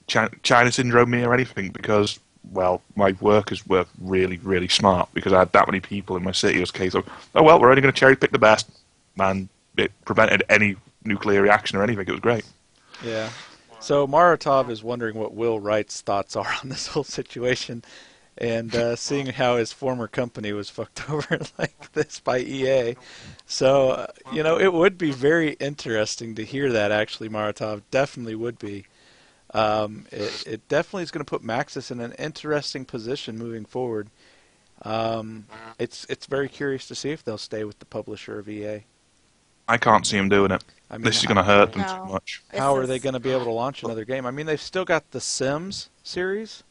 China syndrome me or anything because, well, my workers were really, really smart because I had that many people in my city. It was a case of, oh well, we're only going to cherry pick the best, and it prevented any nuclear reaction or anything. It was great. Yeah. So Maratov is wondering what Will Wright's thoughts are on this whole situation, and seeing how his former company was fucked over like this by EA. So, it would be very interesting to hear that, actually, Maratov. Definitely would be. It definitely is going to put Maxis in an interesting position moving forward. It's very curious to see if they'll stay with the publisher of EA. I can't see him doing it. I mean, This is going to hurt them No. too much. How are they going to be able to launch another game? I mean, they've still got the Sims series.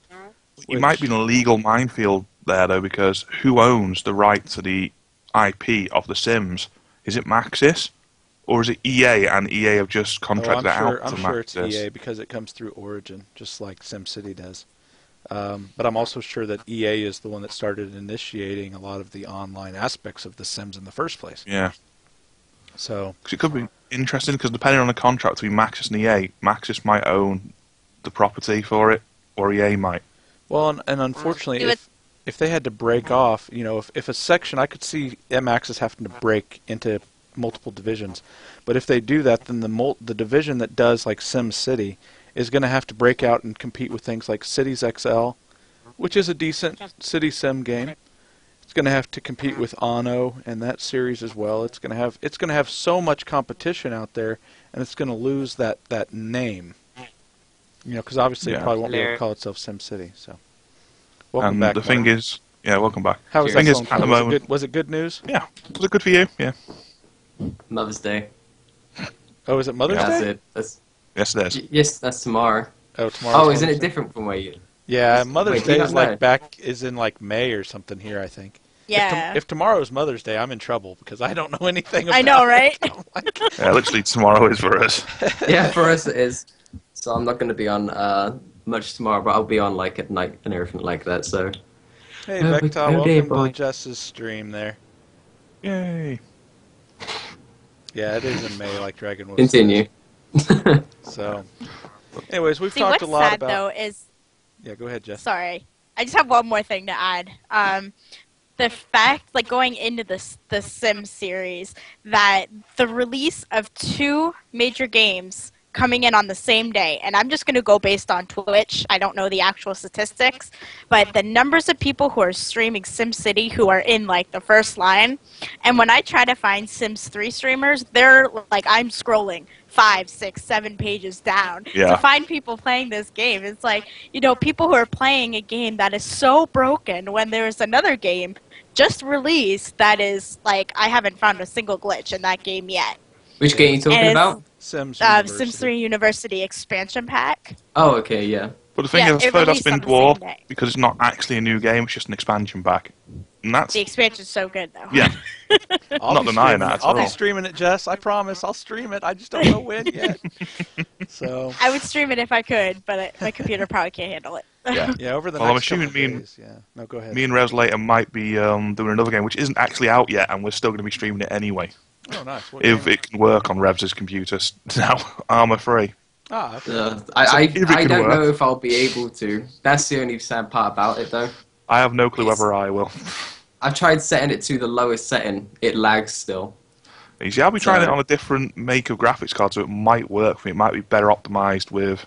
You might be in a legal minefield there, though, because who owns the right to the IP of The Sims? Is it Maxis? Or is it EA, and EA have just contracted it out to I'm sure it's Maxis? EA because it comes through Origin, just like SimCity does. But I'm also sure that EA is the one that started initiating a lot of the online aspects of The Sims in the first place. Yeah. So, 'Cause it could be interesting, because depending on the contract between Maxis and EA, Maxis might own the property for it, or EA might. well, and unfortunately, if they had to break off, if a section, I could see Maxis having to break into multiple divisions. But if they do that, then the division that does like SimCity is going to have to break out and compete with things like Cities XL, which is a decent city sim game. It's going to have to compete with Anno and that series as well. It's going to have so much competition out there, and it's going to lose that name. Because obviously it probably won't be able to call itself SimCity. So, welcome And back. the thing Martin. is, yeah, welcome back. How was The that thing is, phone at call? the moment, Was it good news? yeah, was it good for you? Yeah. Mother's Day. Oh, is it Mother's That's Day? it. That's Yes, it is. yes. That's tomorrow. Oh, tomorrow. Oh, isn't it different from where you? Yeah, Mother's Wait, Day do you is not know? is in like May or something here, I think. Yeah. If tomorrow's Mother's Day, I'm in trouble because I don't know anything about I know, right? Yeah, literally tomorrow is for us. Yeah, for us it is. So I'm not going to be on much tomorrow, but I'll be on like at night and everything like that. So Hey, Oh, Vector, oh, dear welcome boy. to Jess's stream there. Yay. Yeah, it is in May, like Dragon Wolf continue. said. So, anyways, we've See, talked what's a lot sad, about... though, is... Yeah, go ahead, Jess. Sorry. I just have one more thing to add. The fact, like, going into the Sim series, that the release of 2 major games coming in on the same day, and I'm just going to go based on Twitch. I don't know the actual statistics, but the numbers of people who are streaming SimCity who are in, like, the first line, and when I try to find Sims 3 streamers, they're, like, I'm scrolling 5, 6, 7 pages down Yeah. to find people playing this game. It's like, people who are playing a game that is so broken when there's another game just released that is, like, I haven't found a single glitch in that game yet. Which game are you talking And it's- about? Sims University. Sims 3 University expansion pack. Oh, okay, yeah. But the thing Yeah, is, it I suppose that's released been on the same dwarfed day. because it's not actually a new game, it's just an expansion pack. And that's, The expansion's so good, though. yeah. I'll not be denying streaming that it. at I'll be all. streaming it, Jess. I promise. I'll stream it. I just don't know when yet. So, I would stream it if I could, but my computer probably can't handle it. Yeah. yeah, over the Well, I'm next couple assuming of days. Yeah. No, go ahead. Me and Rez later might be doing another game, which isn't actually out yet, and we're still going to be streaming it anyway. Oh, nice. What If game? it can work on Rev's computer now, Armour free. Ah, okay. I if it I can don't work. know if I'll be able to. That's the only sad part about it, though. I have no clue Yes. whether I will. I've tried setting it to the lowest setting. It lags still. You see, I'll be trying it So- on a different make of graphics card, so it might work for me. It might be better optimized with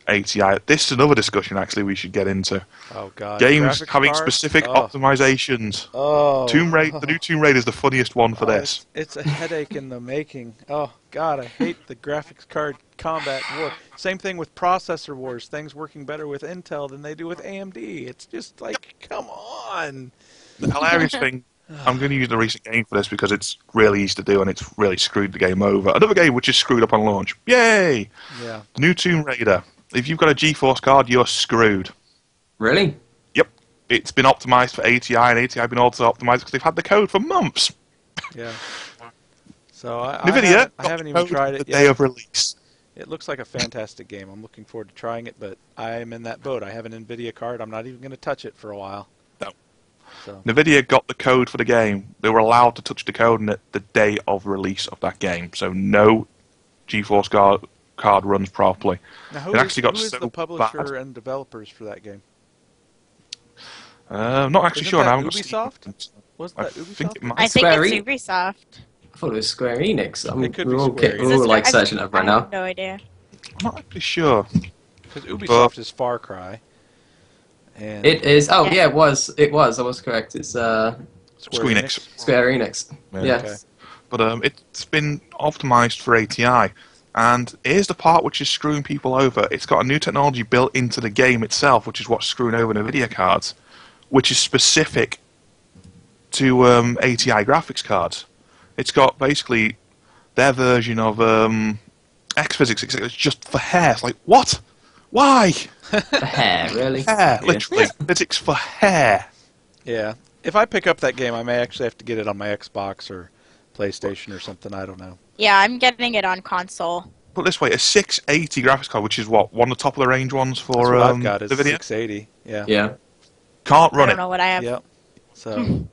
ATI. This is another discussion, actually, we should get into. Oh god. Games Graphics having cards? specific Oh. optimizations. Oh. The new Tomb Raider is the funniest one for Oh, this. it's a headache in the making. Oh god, I hate the graphics card combat war. Same thing with processor wars. Things working better with Intel than they do with AMD. It's just like, come on. The hilarious thing, I'm going to use the recent game for this because it's really easy to do and it's really screwed the game over. Another game which is screwed up on launch. Yay! Yeah. The new Tomb Raider. If you've got a GeForce card, you're screwed. Really? Yep. It's been optimized for ATI, and ATI have been also optimized because they've had the code for months. Yeah. So I NVIDIA haven't got even the tried code it the day yet. of release. It looks like a fantastic game. I'm looking forward to trying it, but I am in that boat. I have an NVIDIA card. I'm not even going to touch it for a while. No. So NVIDIA got the code for the game. They were allowed to touch the code in it the day of release of that game. So no GeForce card runs properly. now, It actually got who is so the publisher bad. and developers for that game? Not actually Isn't sure. that I haven't got Ubisoft? Steam. Wasn't I that Ubisoft? think it might. I think Square it's En- Ubisoft. I thought it was Square Enix. It could we're be all, Square we're Enix. all like searching up right I now. have no idea. I'm not actually sure. Because Ubisoft is Far Cry. And It is. Oh Yeah. yeah, it was. It was. I was correct. It's Square Enix. Square Enix. Yeah. Yeah. Okay. But it's been optimized for ATI. And here's the part which is screwing people over. It's got a new technology built into the game itself, which is what's screwing over NVIDIA cards, which is specific to ATI graphics cards. It's got basically their version of X-Physics. It's just for hair. It's like, what? Why? The hair, really. Hair, Yeah. literally. Physics for hair. Yeah. If I pick up that game, I may actually have to get it on my Xbox or PlayStation or something. I don't know. Yeah, I'm getting it on console. Put it this way, a 680 graphics card, which is what, one of the top of the range ones That's for what I've got is NVIDIA, 680. Yeah. Yeah. can't I run don't it. know what I have. Yep. So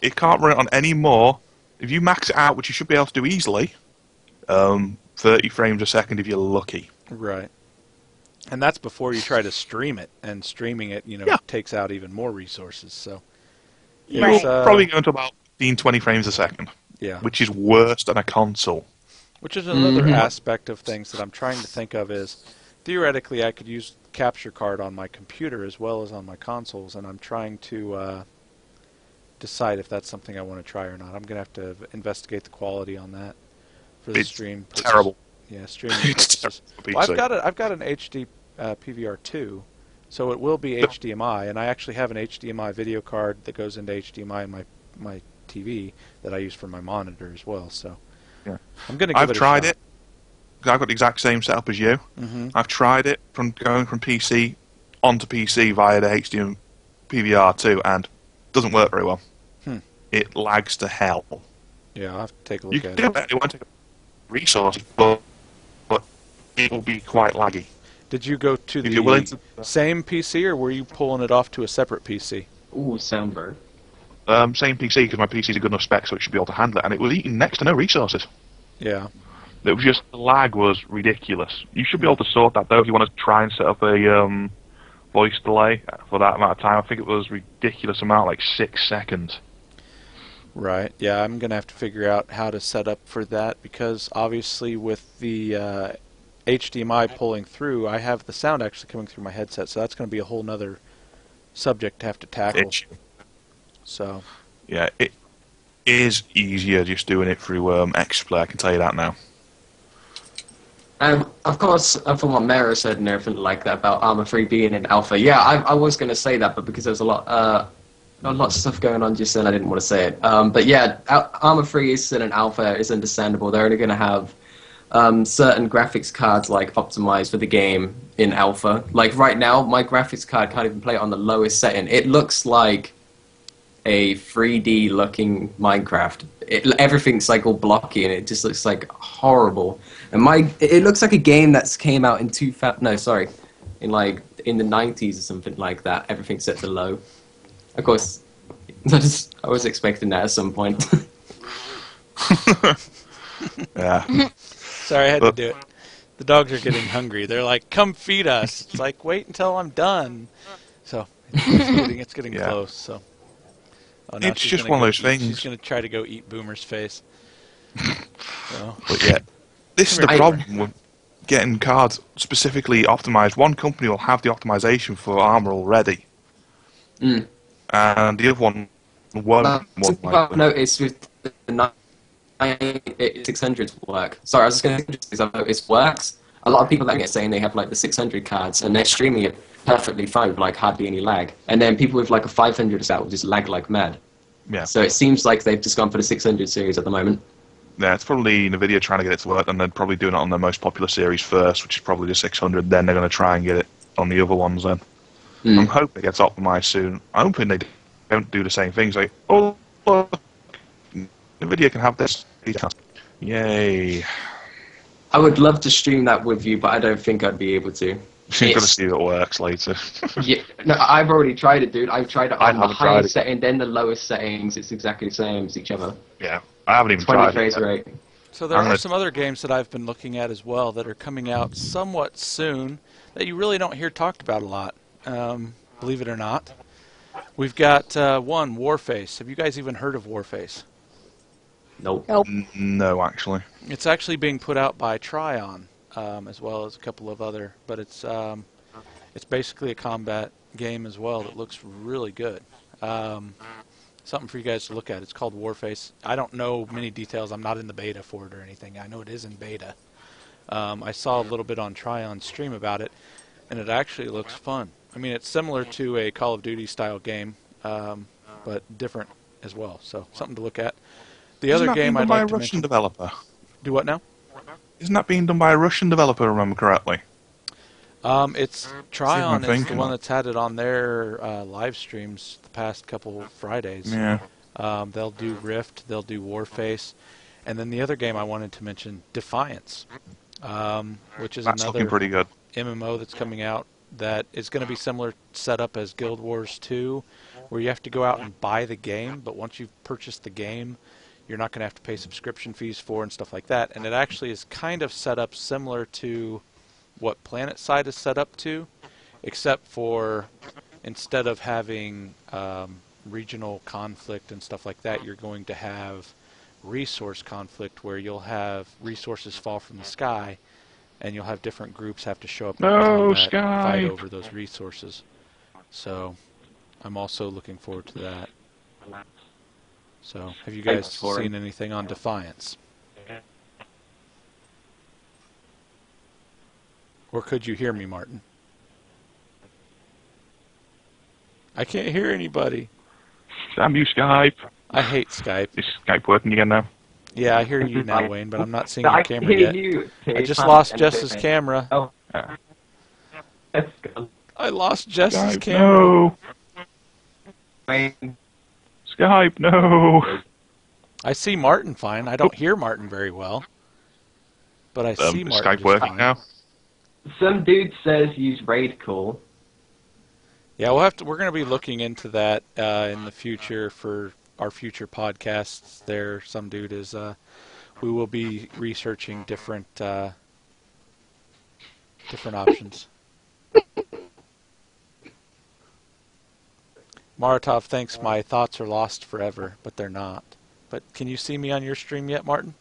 It can't run it on any more. If you max it out, which you should be able to do easily, 30 frames a second if you're lucky. right. And that's before you try to stream it, and streaming it, Yeah. takes out even more resources. So You're it's, probably going to about 15, 20 frames a second, yeah. which is worse than a console. Which is another Mhm. aspect of things that I'm trying to think of is, theoretically, I could use capture card on my computer as well as on my consoles, and I'm trying to decide if that's something I want to try or not. I'm going to have to investigate the quality on that for the It's stream. terrible. Yeah, streaming It's purposes. terrible for Well, PC. I've got an HD PVR2, so it will be HDMI, and I actually have an HDMI video card that goes into HDMI in my TV that I use for my monitor as well. So Yeah. I'm going to give I've it a tried shot. it. I've got the exact same setup as you. Mm-hmm. I've tried it from going from PC onto PC via the HDMI PVR2, and doesn't work very well. Hmm. It lags to hell. Yeah, I'll have to take a You look can at do it. it. It won't take a resource, but it will be quite laggy. Did you go to If you're willing the to, same PC, or were you pulling it off to a separate PC? Ooh, soundbird. same PC because my PC is a good enough spec, so it should be able to handle it, and it was eating next to no resources. Yeah. It was just the lag was ridiculous. You should be able to sort that though if you want to try and set up a voice delay for that amount of time. I think it was ridiculous amount, like 6 seconds. Right. Yeah, I'm going to have to figure out how to set up for that, because obviously with the HDMI pulling through, I have the sound actually coming through my headset, so that's going to be a whole nother subject to have to tackle. So, Yeah, it is easier just doing it through XPlay. I can tell you that now. Of course, from what Mara said and everything like that about Armor 3 being in alpha, yeah, I was going to say that, but because there's a lot of stuff going on just then, I didn't want to say it. But yeah, Armor 3 is still in alpha. It's understandable. They're only going to have certain graphics cards like optimized for the game in alpha. Like right now, my graphics card can't even play it on the lowest setting. It looks like a 3D looking Minecraft. Everything's like all blocky and it just looks like horrible. And it looks like a game that's came out in in the 90s or something like that. Everything's set to low. Of course, I was expecting that at some point. Yeah. sorry, I had to do it. The dogs are getting hungry. They're like, "Come feed us." It's like, "Wait until I'm done." So, it's getting Yeah. close, so Oh, now It's she's just gonna one of go those eat- things. She's going to try to go eat Boomer's face. So, But yeah, this is Come the here, problem with getting cards specifically optimized. One company will have the optimization for armor already, Mm. and the other one won't. More than Something I've likely. noticed with the 600s work. Sorry, I was just going to say I've noticed works. A lot of people that get saying they have like the 600 cards and they're streaming it perfectly fine with like hardly any lag. And then people with like a 500 out will just lag like mad. Yeah. So it seems like they've just gone for the 600 series at the moment. Yeah, it's probably NVIDIA trying to get it to work, and they're probably doing it on their most popular series first, which is probably the 600. Then they're going to try and get it on the other ones. Then I'm hoping it gets optimized soon. I'm hoping they don't do the same things. Like, oh, look, NVIDIA can have this. Yay! I would love to stream that with you, but I don't think I'd be able to. You're going to see if it works later. Yeah, no, I've already tried it, dude. I've tried it I on the haven't tried highest it. setting, then the lowest settings. It's exactly the same as each other. Yeah, I haven't even 20 tried frames it. Yet. rate. so there I'm are gonna- some other games that I've been looking at as well that are coming out somewhat soon that you really don't hear talked about a lot, believe it or not. We've got one, Warface. Have you guys even heard of Warface? Nope. Nope. No, actually. It's actually being put out by Tryon, as well as a couple of other, but it's basically a combat game as well that looks really good. Something for you guys to look at. It's called Warface. I don't know many details. I'm not in the beta for it or anything. I know it is in beta. I saw a little bit on Tryon's stream about it, and it actually looks fun. I mean, it's similar to a Call of Duty style game, but different as well. So something to look at. The Isn't other that game being I'd done by like a to Russian mention. developer? Do what now? Isn't that being done by a Russian developer? Remember correctly? It's Tryon is the thinking one of. that's had it on their live streams the past couple Fridays. Yeah. They'll do Rift, they'll do Warface, and then the other game I wanted to mention, Defiance, which is That's another looking pretty good. MMO that's coming out that is going to be similar setup as Guild Wars 2, where you have to go out and buy the game, but once you've purchased the game, you're not going to have to pay subscription fees for and stuff like that. And it actually is kind of set up similar to what PlanetSide is set up to, except for instead of having regional conflict and stuff like that, you're going to have resource conflict where you'll have resources fall from the sky, and you'll have different groups have to show up in combat and fight over those resources. So I'm also looking forward to that. So have you guys Thanks for it. seen anything on Defiance? Or could you hear me, Martin? I can't hear anybody. Damn you, Skype. I hate Skype. Is Skype working again now? Yeah, I hear you now, Wayne, but I'm not seeing your I camera hear yet. you. I just lost Jess's camera. Oh. Yeah. That's gone. I lost Jess's Skype, camera. no. Wayne. Skype, no. I see Martin fine. I don't hear Martin very well. But I see Is Martin Skype just working fine. now? Some dude says use raid call. Yeah, we're going to be looking into that in the future for our future podcasts. There, some dude is. We will be researching different options. Maratov thinks my thoughts are lost forever, but they're not. But can you see me on your stream yet, Martin?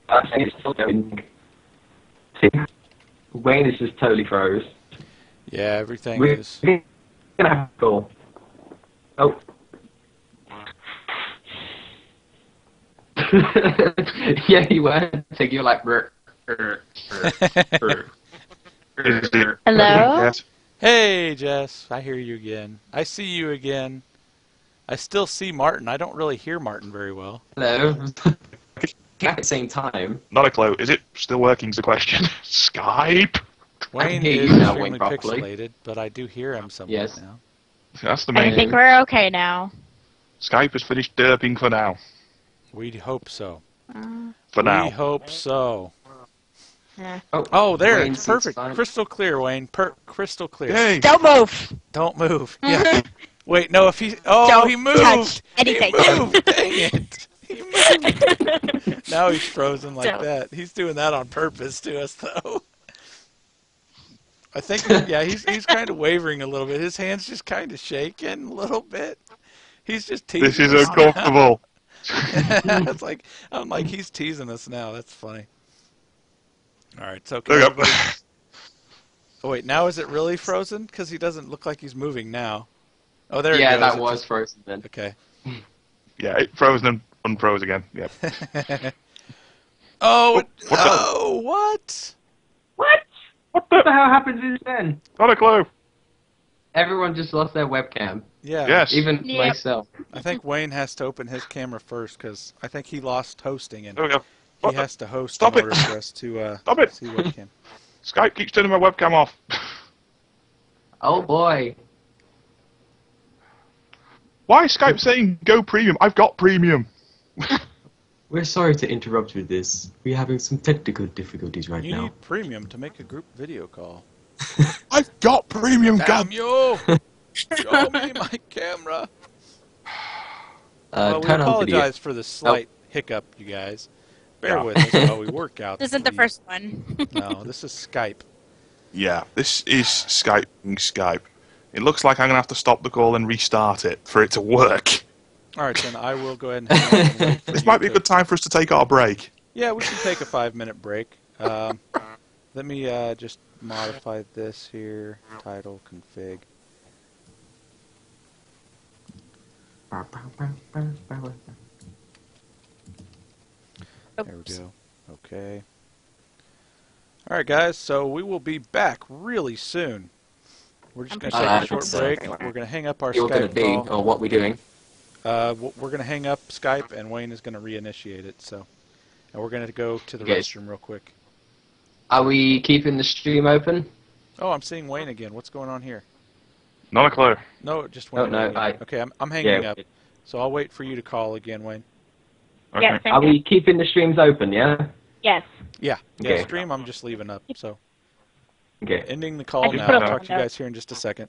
I think it's still going. Wayne is just totally froze. Yeah, everything We're is. gonna have to call. Oh. Yeah, you were. So you're like. Hello? Yes. Hey, Jess, I hear you again. I see you again. I still see Martin. I don't really hear Martin very well. Hello. At the same time. Not a clue. Is it still working is the question. Skype? Wayne hear is you now, extremely Wayne, properly. pixelated, but I do hear him somewhat Yes. now. That's the I main think thing. we're okay now. Skype has finished derping for now. We hope so. For We now. hope so. Oh, there, Wayne it's seems perfect. fine. Crystal clear, Wayne. Crystal clear. Yay! Don't move. Don't move. Yeah. Wait, no, if he... Oh, he Don't moved! touch He anything. moved! Dang it! He moved! Now he's frozen like Don't. that. He's doing that on purpose to us, though. I think, yeah, he's kind of wavering a little bit. His hand's just kind of shaking a little bit. He's just teasing This is us now. uncomfortable. It's like, I'm like, he's teasing us now. That's funny. All right, so There we go. everybody... Oh, wait, now is it really frozen? Because he doesn't look like he's moving now. Oh, there Yeah, it goes. that It was just- frozen then. Okay. Yeah, it frozen and unfroze again. Yep. Oh, what's that? no, what? What the hell happened since then? Not a clue. Everyone just lost their webcam. Yeah. Yes. Even Yep. myself. I think Wayne has to open his camera first because I think he lost hosting and There we go. he What the- has to host Stop in it. order for us to Stop it. see webcam. Skype keeps turning my webcam off. Oh boy. Why is Skype saying go premium? I've got premium. We're sorry to interrupt with this. We're having some technical difficulties right You now. need premium to make a group video call. I've got premium. Damn God. you! Show me my camera. Well, we Turn on video. apologize for the slight hiccup, you guys. Bear Yeah. with us while we work out. This isn't the first one. No, this is Skype. Yeah, this is Skype. It looks like I'm gonna have to stop the call and restart it for it to work. All right, then I will go ahead and hang on and wait for This you might be a to- good time for us to take our break. Yeah, we can take a 5-minute break. Let me just modify this here. Title, config. There we go. Okay. All right, guys. So we will be back really soon. We're just going to take a short so. break. We're going to hang up our You're gonna Skype do, call. or what we doing? We're going to hang up Skype, and Wayne is going to reinitiate it. So, and we're going to go to the Okay. restroom real quick. Are we keeping the stream open? Oh, I'm seeing Wayne again. What's going on here? Not a clue. No, just Oh, Wayne. no, again. Okay, I'm hanging up. Yeah. So I'll wait for you to call again, Wayne. Okay. Yes, Are we keeping the streams open? Yeah. yes. Yeah. Okay. Yeah. Stream. I'm just leaving up. So Okay. ending the call I just now. put I'll up talk the to you window. guys here in just a second.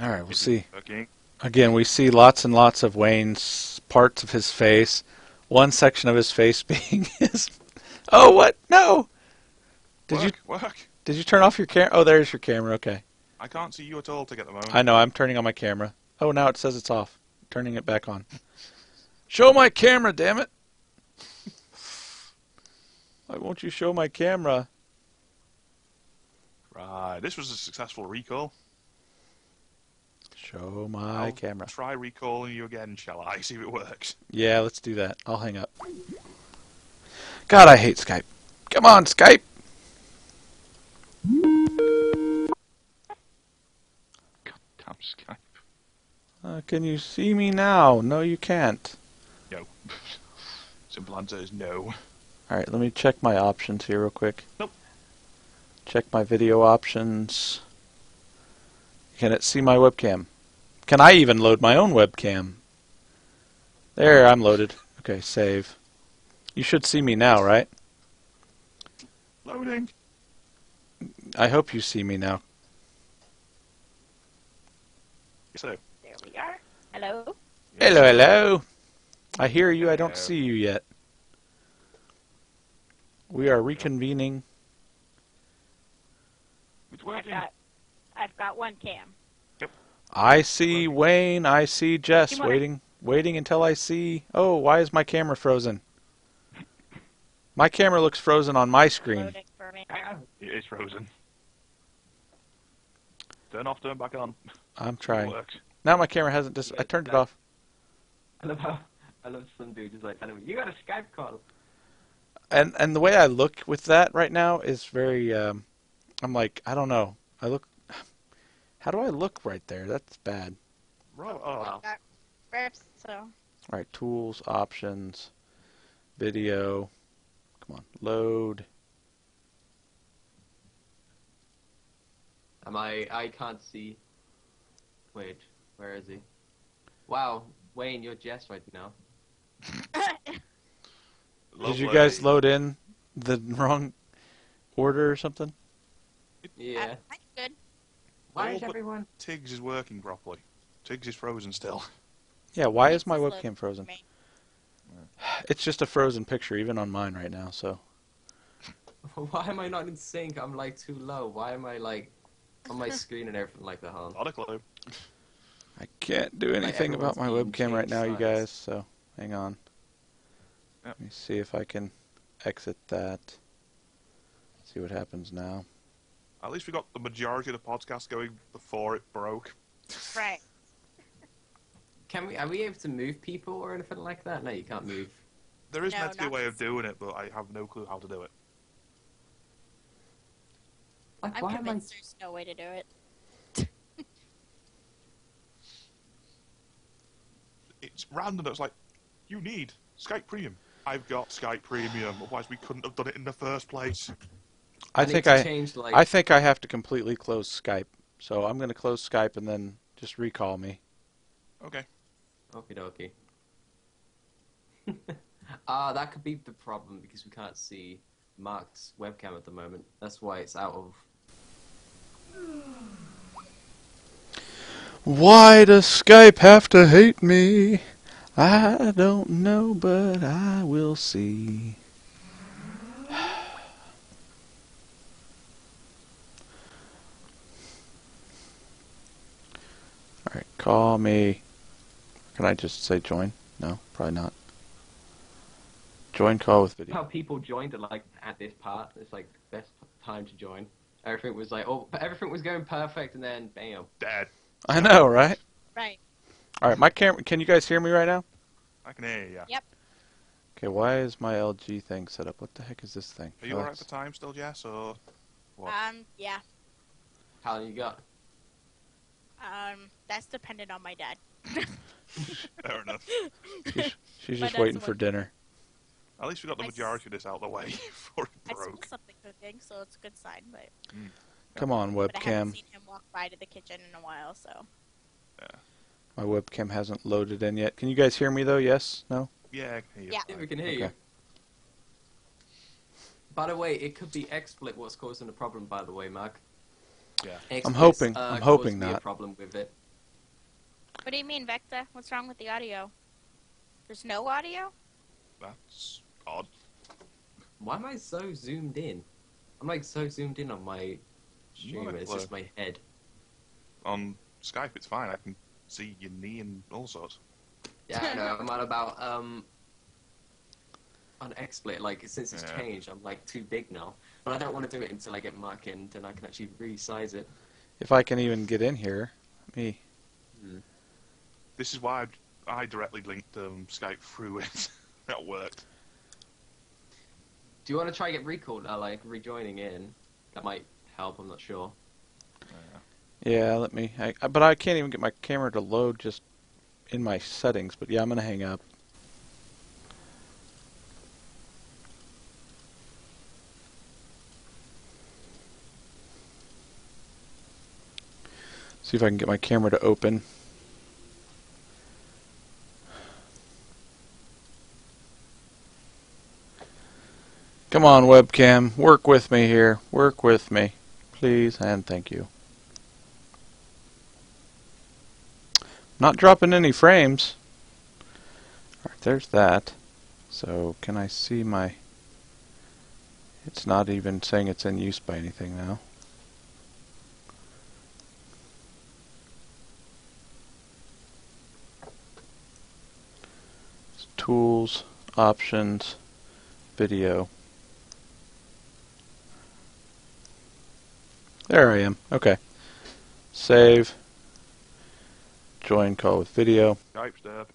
All right, we'll see. Okay. Again, we see lots and lots of Wayne's parts of his face. One section of his face being his. Oh, what? No. Work. Did you turn off your camera? Oh, there's your camera. Okay. I can't see you at all to get the moment. I know. I'm turning on my camera. Oh, now it says it's off. Turning it back on. Show my camera, damn it! Why won't you show my camera? Right. This was a successful recall. Show my I'll camera. Try recalling you again, shall I? See if it works. Yeah, let's do that. I'll hang up. God, I hate Skype. Come on, Skype. Goddamn Skype. Can you see me now? No, you can't. No. Simple answer is no. Alright, let me check my options here real quick. Nope. Check my video options. Can it see my webcam? Can I even load my own webcam? There, I'm loaded. Okay, save. You should see me now, right? Loading. I hope you see me now. Yes, I do. There we are. Hello. Hello, hello. I hear you, I don't Hello. see you yet. We are reconvening. It's working. I've got one cam. I see Wayne, I see Jess, You wanna- waiting until I see... Oh, why is my camera frozen? My camera looks frozen on my screen. Loading for me. It is frozen. Turn off, turn back on. I'm It trying. works. Now my camera hasn't I turned it off. I love some dude just like, you got a Skype call. And the way I look with that right now is very I'm like, I don't know. How do I look right there? That's bad. Right. Oh, Wow. So All right, tools, options, video. Come on, load. I can't see. Wait, where is he? Wow, Wayne, you're Jess right now. Did you guys load in the wrong order or something? Yeah. That's good. Why Oh, is but- everyone? Tiggs is working properly. Tiggs is frozen still. Yeah, why is Thanks, my this webcam loaded frozen? for me. It's just a frozen picture, even on mine right now, so. Why am I not in sync? I'm like too low. Why am I like on my screen and everything like that, huh? Not a clue. I can't do anything about my everyone's being webcam right now, you changed guys, so hang on. Yep. Let me see if I can exit that. See what happens now. At least we got the majority of the podcast going before it broke. Right. Are we able to move people or anything like that? No, you can't move. There is No, meant to be a not way of this. doing it, but I have no clue how to do it. Like, I'm why am I? convinced there's no way to do it. It's random. It's like, you need Skype Premium. I've got Skype Premium. Otherwise, we couldn't have done it in the first place. I need think to I change like. I think I have to completely close Skype. So I'm going to close Skype and then just recall me. Okay. Okie dokie. That could be the problem because we can't see Mark's webcam at the moment. That's why it's out of. Why does Skype have to hate me? I don't know, but I will see. Alright, call me. Can I just say join? No, probably not. Join call with video. How people joined it like at this part. It's like the best time to join. Everything was like, oh, everything was going perfect, and then bam. Dead. I know, right? Right. Alright, my camera. Can you guys hear me right now? I can hear you. Yep. Okay, why is my LG thing set up? What the heck is this thing? Are you Oh, alright it's- for time still, Jess, or what? Yeah. How long you got? That's dependent on my dad. Fair enough. She's My just dad's waiting the for one- dinner. At least we got the I majority of this out of the way before it I smell broke. something cooking, so it's a good sign. Come on, But I haven't webcam. seen him walk by to the kitchen in a while, so. My webcam hasn't loaded in yet. Can you guys hear me though? Yes? No? Yeah, I can hear you. Yeah. Yeah, we can hear Okay. you. By the way, it could be XSplit what's causing the problem. By the way, Mark. Yeah. XSplit's, hoping caused me a not. problem with it. What do you mean, Vecta? What's wrong with the audio? There's no audio? That's odd. Why am I so zoomed in? I'm like so zoomed in on my stream. Not a It's clue. just my head. On Skype, it's fine. I can see your knee and all sorts. Yeah, I know. I'm on about on XSplit. Like since it's Yeah. changed, I'm like too big now. But I don't want to do it until I get Mark in, then I can actually resize it. If I can even get in here. Me. This is why I directly linked Skype through it. That worked. Do you want to try get recalled? Like rejoining in? That might help. I'm not sure. Yeah, let me. But I can't even get my camera to load just in my settings. But yeah, I'm going to hang up. See if I can get my camera to open. Come on, webcam. Work with me here. Work with me. Please and thank you. Not dropping any frames. Alright, there's that. So, can I see my... It's not even saying it's in use by anything now. Tools, options, video. There I am. Okay. Save. Join call with video. Skype's dead.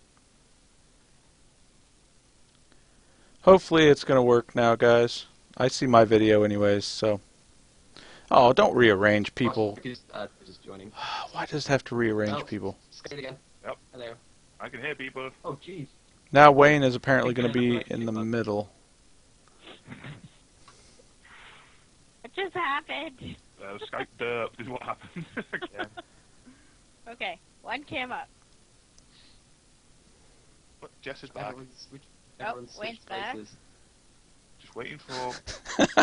Hopefully it's going to work now, guys. I see my video anyways, so... Oh, don't rearrange people. Just joining. Why does it have to rearrange Oh. people? Say it again. Yep. Hello. I can hear people. Oh, jeez. Now Wayne is apparently going to be in the middle. What just happened? Skype derp is what happened again. Okay, one cam up. But Jess is back. Everyone's Wayne's switched back. places. Just waiting for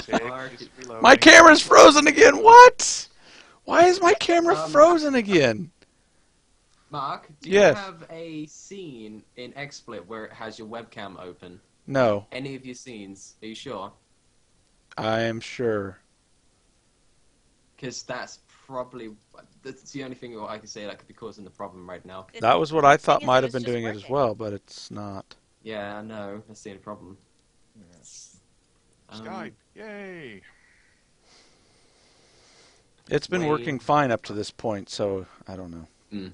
Tig. He's reloading. My camera's frozen again. What? Why is my camera frozen again? Mark, do Yes. you have a scene in XSplit where it has your webcam open? No, Any of your scenes? Are you sure? I am sure. Because that's the only thing I can say that could be causing the problem right now. That was what I thought Thing is, might it have was been just doing it as working. well, but it's not. Yeah, I know. That's the only problem. Skype. Yay. It's been Wayne. working fine up to this point, so I don't know. Mm.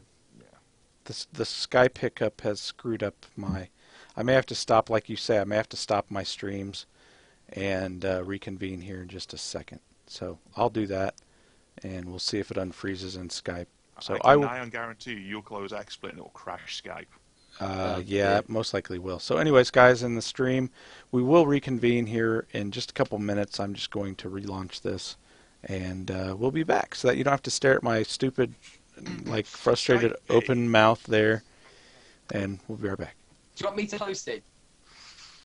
The Skype hiccup has screwed up my... I may have to stop, like you say, I may have to stop my streams and reconvene here in just a second. So I'll do that, and we'll see if it unfreezes in Skype. So I I can will... nigh on guarantee you'll close XSplit and it'll crash Skype. yeah, yeah. it most likely will. So anyways, guys, in the stream, we will reconvene here in just a couple minutes. I'm just going to relaunch this, and we'll be back so that you don't have to stare at my stupid, like, frustrated Skype. open mouth there, and we'll be right back. Do you want me to host it?